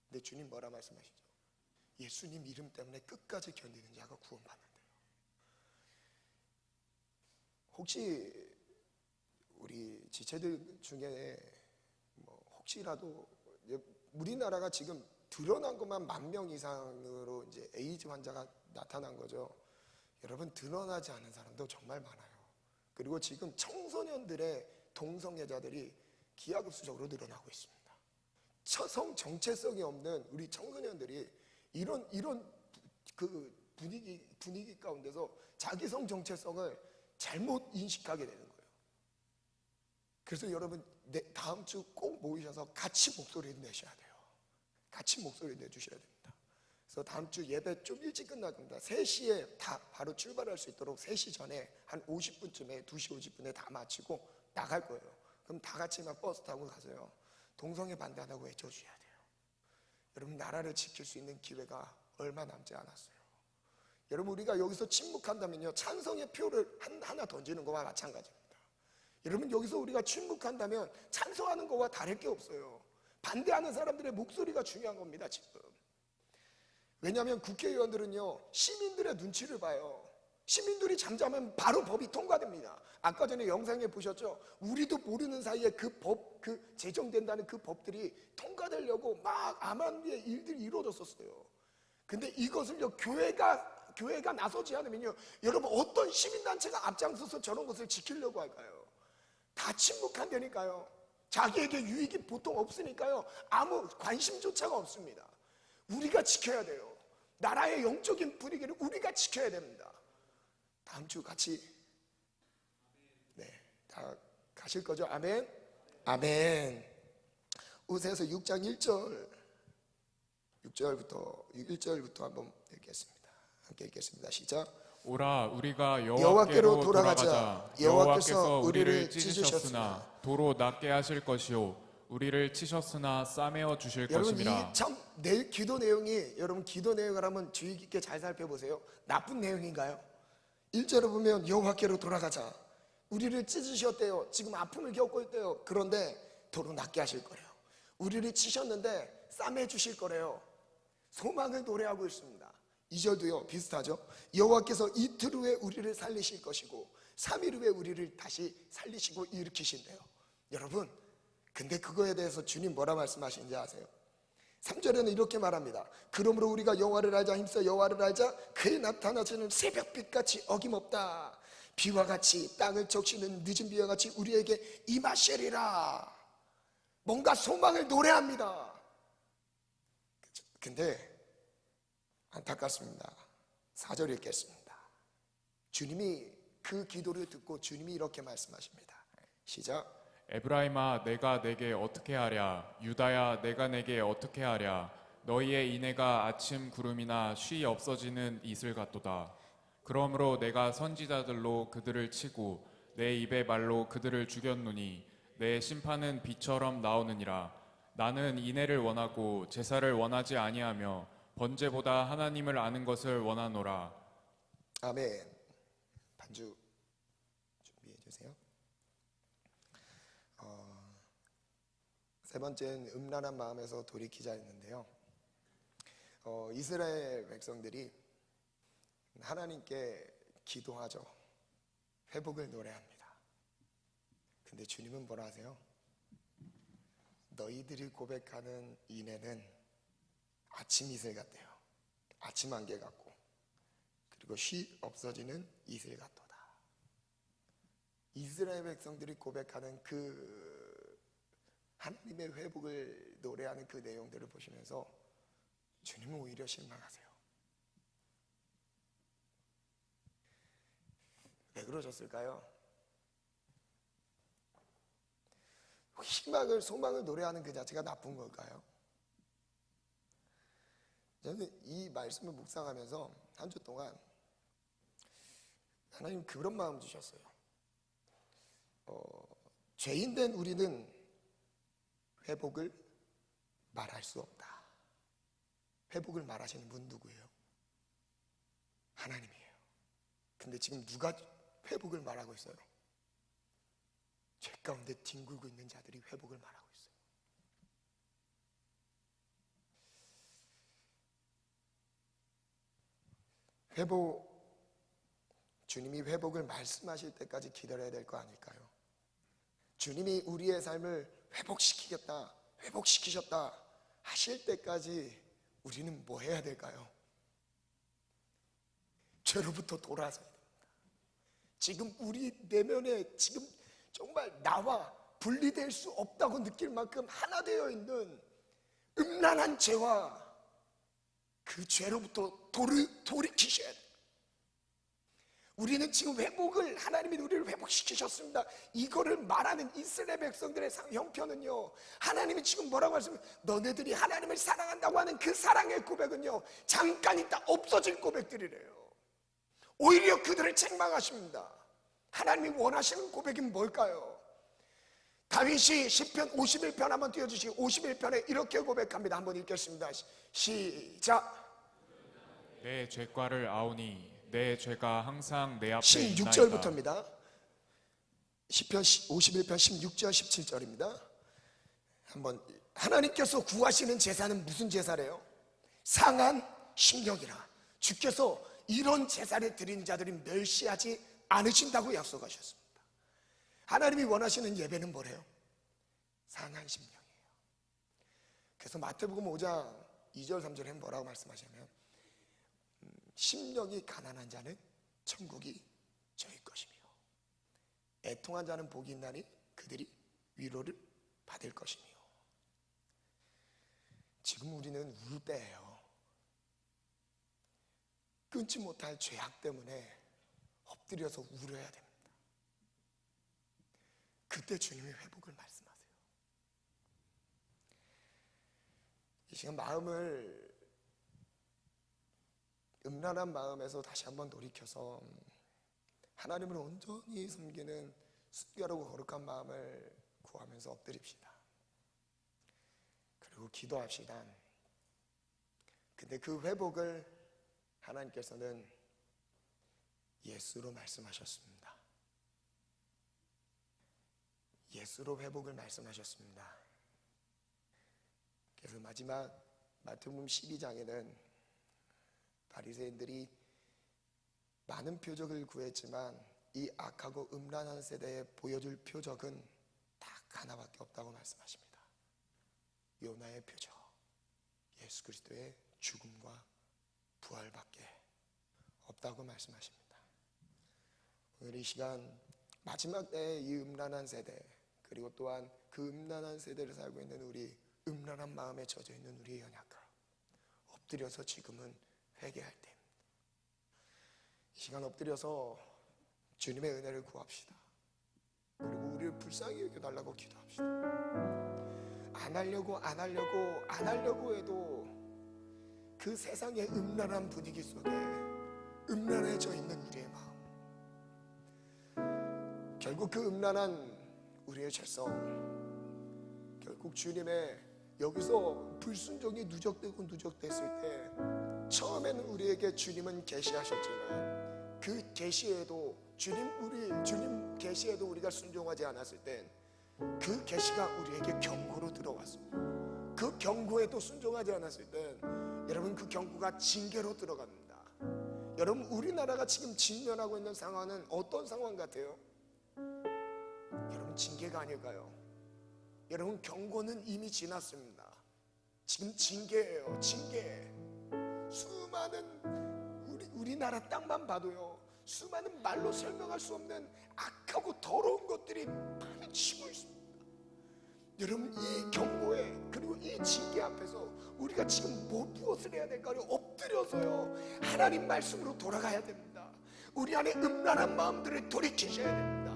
S1: 근데 주님 뭐라 말씀하시죠? 예수님 이름 때문에 끝까지 견디는 자가 구원받는데요. 혹시 우리 지체들 중에 뭐 혹시라도 우리나라가 지금 드러난 것만 10,000명 이상으로 이제 에이즈 환자가 나타난 거죠. 여러분 드러나지 않은 사람도 정말 많아요. 그리고 지금 청소년들의 동성애자들이 기하급수적으로 늘어나고 있습니다. 성 정체성이 없는 우리 청소년들이 이런 그 분위기 가운데서 자기 성 정체성을 잘못 인식하게 되는 거예요. 그래서 여러분 다음 주 꼭 모이셔서 같이 목소리를 내셔야 돼요. 같이 목소리 내주셔야 됩니다. 그래서 다음 주 예배 좀 일찍 끝날 겁니다. 3시에 다 바로 출발할 수 있도록 3시 전에 한 50분쯤에 2시 50분에 다 마치고 나갈 거예요. 그럼 다 같이 막 버스 타고 가세요. 동성애 반대한다고 외쳐주셔야 돼요. 여러분 나라를 지킬 수 있는 기회가 얼마 남지 않았어요. 여러분 우리가 여기서 침묵한다면요, 찬성의 표를 하나 던지는 거와 마찬가지입니다. 여러분 여기서 우리가 침묵한다면 찬성하는 거와 다를 게 없어요. 반대하는 사람들의 목소리가 중요한 겁니다. 지금 왜냐하면 국회의원들은요 시민들의 눈치를 봐요. 시민들이 잠자면 바로 법이 통과됩니다. 아까 전에 영상에 보셨죠? 우리도 모르는 사이에 그 제정된다는 그 법들이 통과되려고 막 암암리에 일들이 이루어졌었어요. 근데 이것을요 교회가 나서지 않으면요, 여러분 어떤 시민단체가 앞장서서 저런 것을 지키려고 할까요? 다 침묵한다니까요. 자기에게 유익이 보통 없으니까요 아무 관심조차가 없습니다. 우리가 지켜야 돼요. 나라의 영적인 분위기를 우리가 지켜야 됩니다. 다음 주 같이 다 가실 거죠? 아멘. 아멘. 우세서 6장 1절부터 한번 읽겠습니다. 함께 읽겠습니다. 시작.
S2: 오라 우리가
S1: 여호와께로
S2: 여호와께로
S1: 돌아가자.
S2: 돌아가자.
S1: 여호와께서 우리를
S2: 우리를 찢으셨으나 도로 낫게 하실 것이요 우리를 치셨으나 싸매어 주실
S1: 여러분
S2: 것임이라.
S1: 이 참 내 기도 내용이, 여러분 기도 내용을 한번 주의 깊게 잘 살펴보세요. 나쁜 내용인가요? 1절을 보면 여호와께로 돌아가자. 우리를 찢으셨대요. 지금 아픔을 겪고 있대요. 그런데 도로 낫게 하실 거래요. 우리를 치셨는데 싸매 주실 거래요. 소망을 노래하고 있습니다. 2절도요 비슷하죠. 여호와께서 이틀 후에 우리를 살리실 것이고 3일 후에 우리를 다시 살리시고 일으키신대요. 여러분 근데 그거에 대해서 주님 뭐라 말씀하시는지 아세요? 3절에는 이렇게 말합니다. 그러므로 우리가 여호와를 알자, 힘써 여호와를 알자. 그의 나타나시는 새벽빛같이 어김없다. 비와 같이 땅을 적시는 늦은 비와 같이 우리에게 임하시리라. 뭔가 소망을 노래합니다. 근데 안타깝습니다. 4절 읽겠습니다. 주님이 그 기도를 듣고 주님이 이렇게 말씀하십니다. 시작.
S2: 에브라임아 내가 내게 어떻게 하랴. 유다야 내가 내게 어떻게 하랴. 너희의 인애가 아침 구름이나 쉬 없어지는 이슬 같도다. 그러므로 내가 선지자들로 그들을 치고 내 입의 말로 그들을 죽였노니 내 심판은 비처럼 나오느니라. 나는 인애를 원하고 제사를 원하지 아니하며 번제보다 하나님을 아는 것을 원하노라.
S1: 아멘. 반주 준비해 주세요. 세 번째는 음란한 마음에서 돌이키자였는데요. 이스라엘 백성들이 하나님께 기도하죠. 회복을 노래합니다. 근데 주님은 뭐라 하세요? 너희들이 고백하는 인애는 아침 이슬 같대요. 아침 안개 같고, 그리고 쉬 없어지는 이슬 같도다. 이스라엘 백성들이 고백하는 그 하나님의 회복을 노래하는 그 내용들을 보시면서 주님은 오히려 실망하세요. 왜 그러셨을까요? 희망을, 소망을 노래하는 그 자체가 나쁜 걸까요? 저는 이 말씀을 묵상하면서 한 주 동안 하나님 그런 마음 주셨어요. 죄인된 우리는 회복을 말할 수 없다. 회복을 말하시는 분 누구예요? 하나님이에요. 근데 지금 누가 회복을 말하고 있어요? 죄 가운데 뒹굴고 있는 자들이 회복을 말하고 있어요. 주님이 회복을 말씀하실 때까지 기다려야 될 거 아닐까요? 주님이 우리의 삶을 회복시키셨다 하실 때까지 우리는 뭐 해야 될까요? 죄로부터 돌아서야 됩니다. 지금 우리 내면에 지금 정말 나와 분리될 수 없다고 느낄 만큼 하나 되어 있는 음란한 죄와 그 죄로부터 돌이키셔야 돼요. 우리는 지금 하나님이 우리를 회복시키셨습니다. 이거를 말하는 이스라엘 백성들의 형편은요, 하나님이 지금 뭐라고 하시면 너네들이 하나님을 사랑한다고 하는 그 사랑의 고백은요, 잠깐 있다 없어질 고백들이래요. 오히려 그들을 책망하십니다. 하나님이 원하시는 고백이 뭘까요? 다윗이 시편 51편 한번 띄워주시고 51편에 이렇게 고백합니다. 한번 읽겠습니다. 시작.
S2: 내 죄과를 아오니 내 죄가 항상 내 앞에
S1: 16절부터입니다. 시편 51편 16절 17절입니다. 한번 하나님께서 구하시는 제사는 무슨 제사래요? 상한 심령이라. 주께서 이런 제사를 드린 자들이 멸시하지 않으신다고 약속하셨습니다. 하나님이 원하시는 예배는 뭐래요? 상한 심령이에요. 그래서 마태복음 5장 2절 3절에 뭐라고 말씀하시냐면 심령이 가난한 자는 천국이 저희 것이며 애통한 자는 복이 있나니 그들이 위로를 받을 것이며. 지금 우리는 울 때예요. 끊지 못할 죄악 때문에 엎드려서 울어야 됩니다. 그때 주님이 회복을 말씀하세요. 이 시간 음란한 마음에서 다시 한번 돌이켜서 하나님을 온전히 섬기는 순결하고 거룩한 마음을 구하면서 엎드립시다. 그리고 기도합시다. 근데 그 회복을 하나님께서는 예수로 말씀하셨습니다. 예수로 회복을 말씀하셨습니다. 그래서 마지막 마태복음 12장에는 바리새인들이 많은 표적을 구했지만 이 악하고 음란한 세대에 보여줄 표적은 딱 하나밖에 없다고 말씀하십니다. 요나의 표적, 예수 그리스도의 죽음과 부활밖에 없다고 말씀하십니다. 오늘 이 시간 마지막 때의 이 음란한 세대, 그리고 또한 그 음란한 세대를 살고 있는 우리, 음란한 마음에 젖어 있는 우리의 연약함, 엎드려서 지금은 회개할 때입니다. 이 시간 엎드려서 주님의 은혜를 구합시다. 그리고 우리를 불쌍히 여겨달라고 기도합시다. 안 하려고 해도 그 세상의 음란한 분위기 속에 음란해져 있는 우리의 마음, 결국 그 음란한 우리의 죄성, 결국 주님의 여기서 불순종이 누적됐을 때 처음에는 우리에게 주님은 계시하셨지만 그 계시에도 주님 계시에도 우리가 순종하지 않았을 땐 그 계시가 우리에게 경고로 들어왔습니다. 그 경고에도 순종하지 않았을 땐 여러분 그 경고가 징계로 들어갑니다. 여러분 우리나라가 지금 직면하고 있는 상황은 어떤 상황 같아요? 여러분 징계가 아닐까요? 여러분 경고는 이미 지났습니다. 지금 징계예요. 징계. 수많은 우리나라 땅만 봐도요, 수많은 말로 설명할 수 없는 악하고 더러운 것들이 파헤치고 있습니다. 여러분 이 경고에 그리고 이 징계 앞에서 우리가 지금 무엇을 해야 될까요? 엎드려서요 하나님 말씀으로 돌아가야 됩니다. 우리 안에 음란한 마음들을 돌이키셔야 됩니다.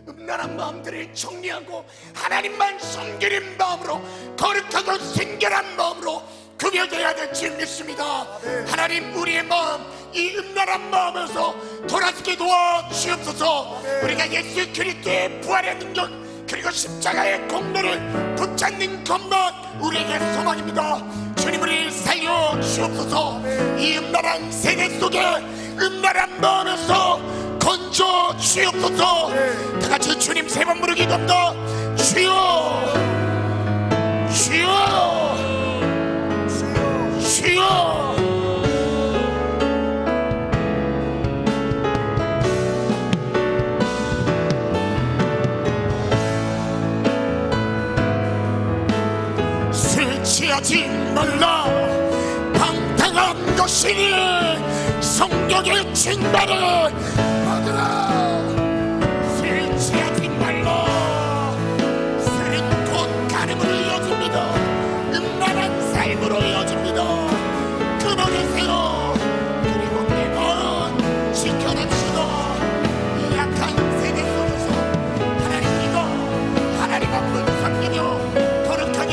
S1: 음란한 마음들을 정리하고 하나님만 섬기는 마음으로, 거룩하고 순결한 마음으로 구별되어야 될 줄 믿습니다. 하나님, 우리의 마음, 이 음란한 마음에서 돌아서게 도와 주옵소서. 우리가 예수 그리스도의 부활의 능력 그리고 십자가의 공로를 붙잡는 것만 우리에게 소망입니다. 주님, 우리를 살려 주옵소서. 이 음란한 세대 속에 음란한 마음에서 건져 주옵소서. 다같이 주님 세 번 부르기 겁니다. 주여, 주여, 주여. 술 취하지 말라. 방탕한 것이니 성령의 징벌을 받으라. 술 취하지 말라. 술은 곧 가늠으로 이어집니다. 음란한 삶으로 이어집니다. 그만하세요. 그리고 내 마음 지켜냅시다. 이 약한 세대 속에서 하나님 믿어 하나님 앞을 섬기며 거룩하게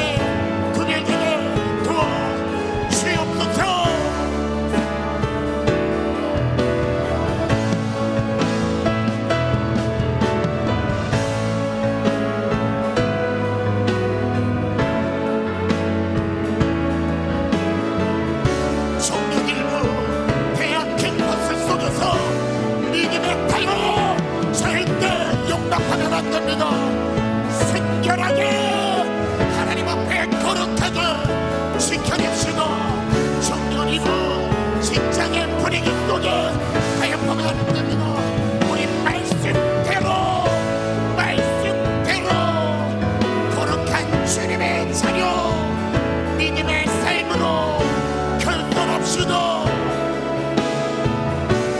S1: 구별되게 도와 주옵소서. 종류일부 대학행 버스 속에서 믿음의 탈로 절대 용납하면 안 됩니다. 순결하게 하나님 앞에 거룩하게 지켜냅시다. 종류일부 직장의 분위기 속에 가입하면 안 됩니다. 우리 말씀대로 거룩한 주님의 자녀 믿음의 삶으로 결단합시다.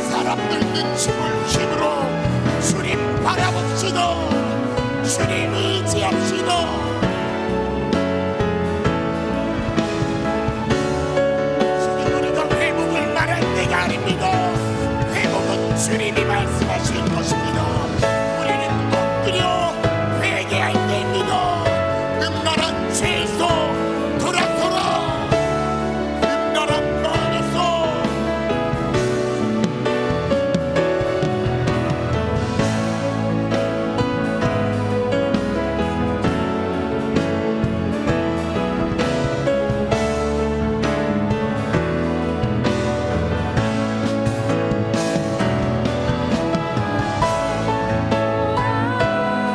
S1: 사람들 눈치볼 힘으로 주님 바라봅시다. 주님 의지합시다. 주님, 우리가 회복을 말할 때가 아닙니다. 회복은 주님이 말씀하신 것입니다. 우리는 엎드려 회개할 때입니다. 음란한 죄에서 돌아서라. 음란한 마음에서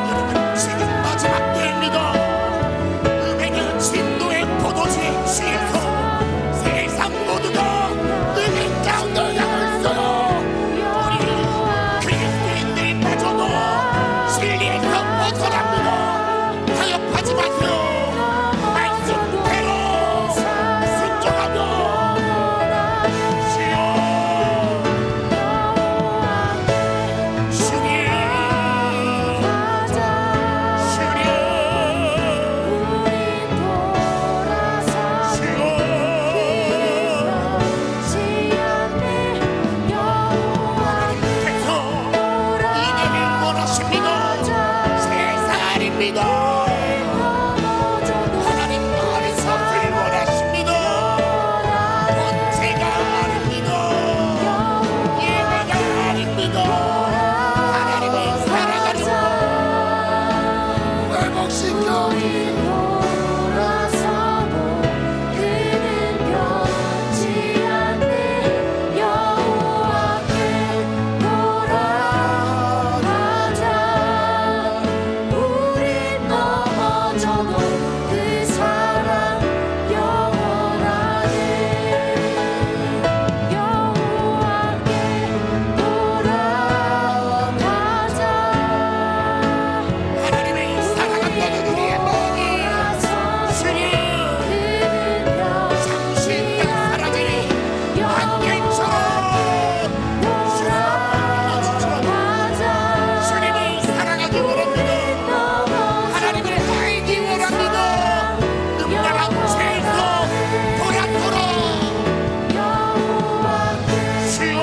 S1: 여러분, 지금 마지막 때입니다. 음행의 진노의 포도주에 취해서 세상 모두가 음행 가운데 향을 써요. 우리 그리스도인들마저도 진리에서 벗어납니다. 타협하지 마세요. 말씀대로 순종하며 주님, 이내를 원하십니다. 세상입니다. 하나님 마음의 것을 원하십니다. 권세가 아닙니다. 예배가 아닙니다. 하나님을 사랑하려 회복시켜 하나님을 사랑한다는 우리의 마음이 주님 잠시 사라지니 안개처럼 주님을 사랑하기 원합니다. 하나님을 알기 원합니다. 음란한 죄에서 돌아서라. 주여,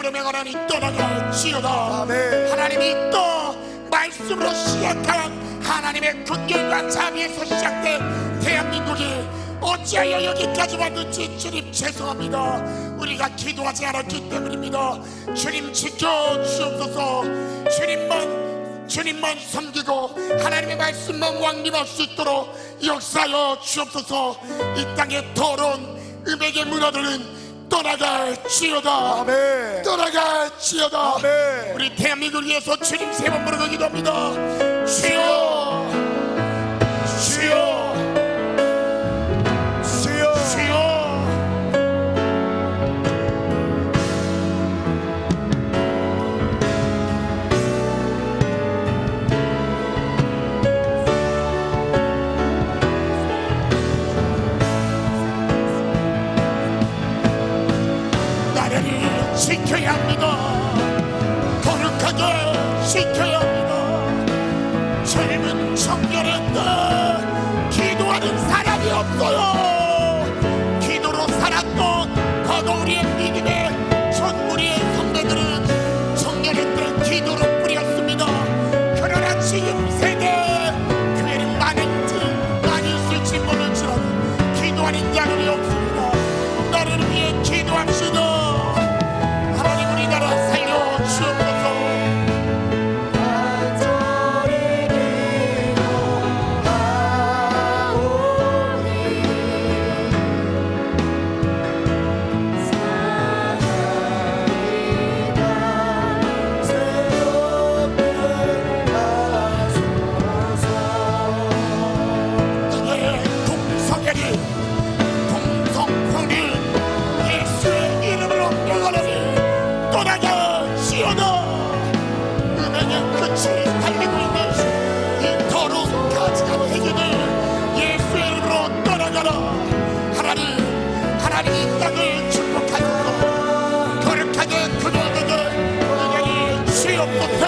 S6: 여름의 하나님 떠나갈지어다.
S1: 아멘.
S6: 하나님이 또 말씀으로 시작한 하나님의 긍휼과 자비에서 시작된 대한민국이 어찌하여 여기까지 왔는지 주님 죄송합니다. 우리가 기도하지 않았기 때문입니다. 주님 지켜주옵소서. 주님만 섬기고 하나님의 말씀만 왕림할 수 있도록 역사하여 주옵소서. 이 땅의 더러운 음행의 문화들은 떠나갈지어다.
S1: 아멘.
S6: 떠나갈지어다.
S1: 아멘.
S6: 우리 대한민국을 위해서 주님 세 번 부르고 기도합니다. 주여, 주여,
S1: 주여,
S6: 주여. 나라를 지켜야 합니다. 거룩하게 지켜야 합니다. 젊은 청년인데 기도하는 사람이 없어요. 기도로 살았던 과거 우리의 믿음의 전 우리의 선배들은 청년일 때 기도로 뿌렸습니다. 그러나 지금 세대 교회는 많이 있을지 모를지라도 기도하는 자들이 없습니다. 나를 위해 기도합시다. 하나님 우리나라 살려 주옵소서. 하나님 이 땅을 축복하소서. 거룩하게 그녀에게 은혜를 주옵소서.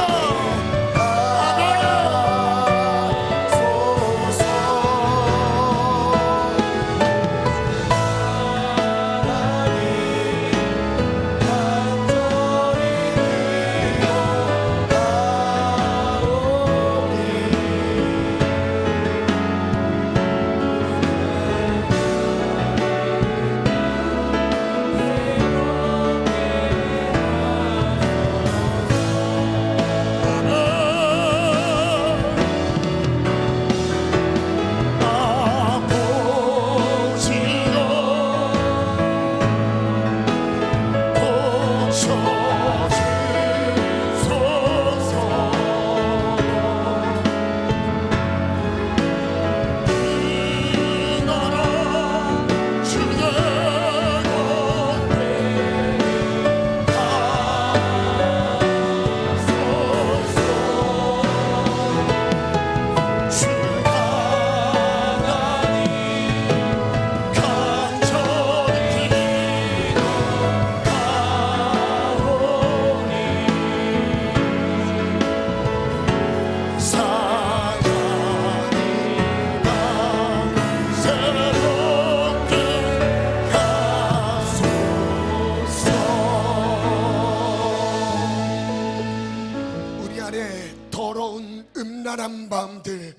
S6: 음란한 마음들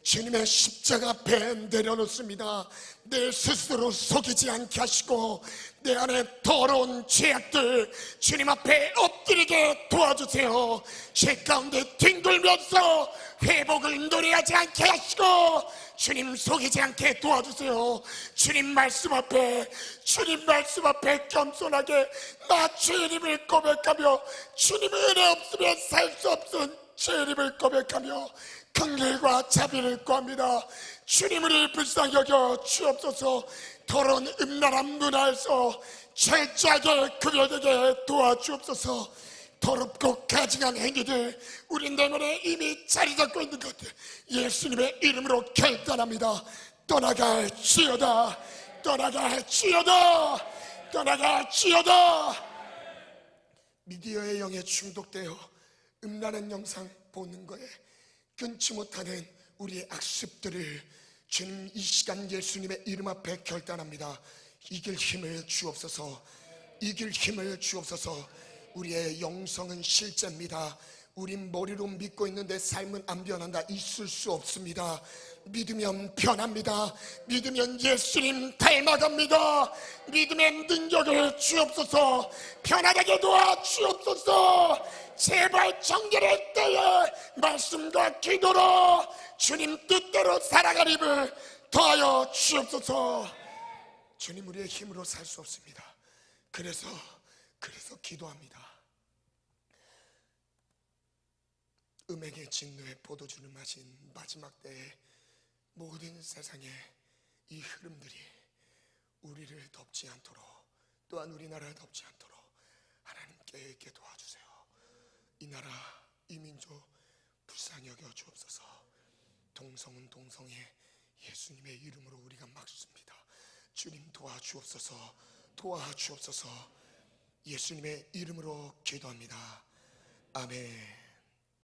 S6: 주님의 십자가 앞에 내려놓습니다. 내 스스로 속이지 않게 하시고 내 안에 더러운 죄악들 주님 앞에 엎드리게 도와주세요. 죄 가운데 뒹굴면서 회복을 노래하지 않게 하시고 주님 속이지 않게 도와주세요. 주님 말씀 앞에 겸손하게 나 죄인임을 고백하며 주님의 은혜 없으면 살 수 없은 죄인임을 고백하며 긍휼과 자비를 구합니다. 주님을 불쌍히 여겨 주옵소서. 더러운 음란한 문화에서 철저하게 구별되게 도와주옵소서. 더럽고 가증한 행위들 우리 내면에 이미 자리 잡고 있는 것들 예수님의 이름으로 결단합니다. 떠나갈지어다. 떠나갈지어다. 떠나갈지어다. 미디어의 영에 중독되어 음란한 영상 보는 거에 끊지 못하는 우리의 악습들을 주님 이 시간 예수님의 이름 앞에 결단합니다. 이길 힘을 주옵소서. 이길 힘을 주옵소서. 우리의 영성은 실제입니다. 우린 머리로 믿고 있는데 삶은 안 변한다. 있을 수 없습니다. 믿으면 변합니다. 믿으면 예수님 닮아갑니다. 믿음의 능력을 주옵소서. 편안하게 도와 주옵소서. 제발 정결의 때에 말씀과 기도로 주님 뜻대로 살아가림을 더하여 주옵소서. 주님, 우리의 힘으로 살 수 없습니다. 그래서 기도합니다. 음행의 진노의 포도주를 마신 마지막 때에 모든 세상의 이 흐름들이 우리를 덮지 않도록, 또한 우리나라를 덮지 않도록 하나님께 있게 도와주세요. 이 나라, 이 민족 불쌍히 여겨 주옵소서. 동성은 동성의 예수님의 이름으로 우리가 막습니다. 주님 도와주옵소서. 도와주옵소서. 예수님의 이름으로 기도합니다. 아멘.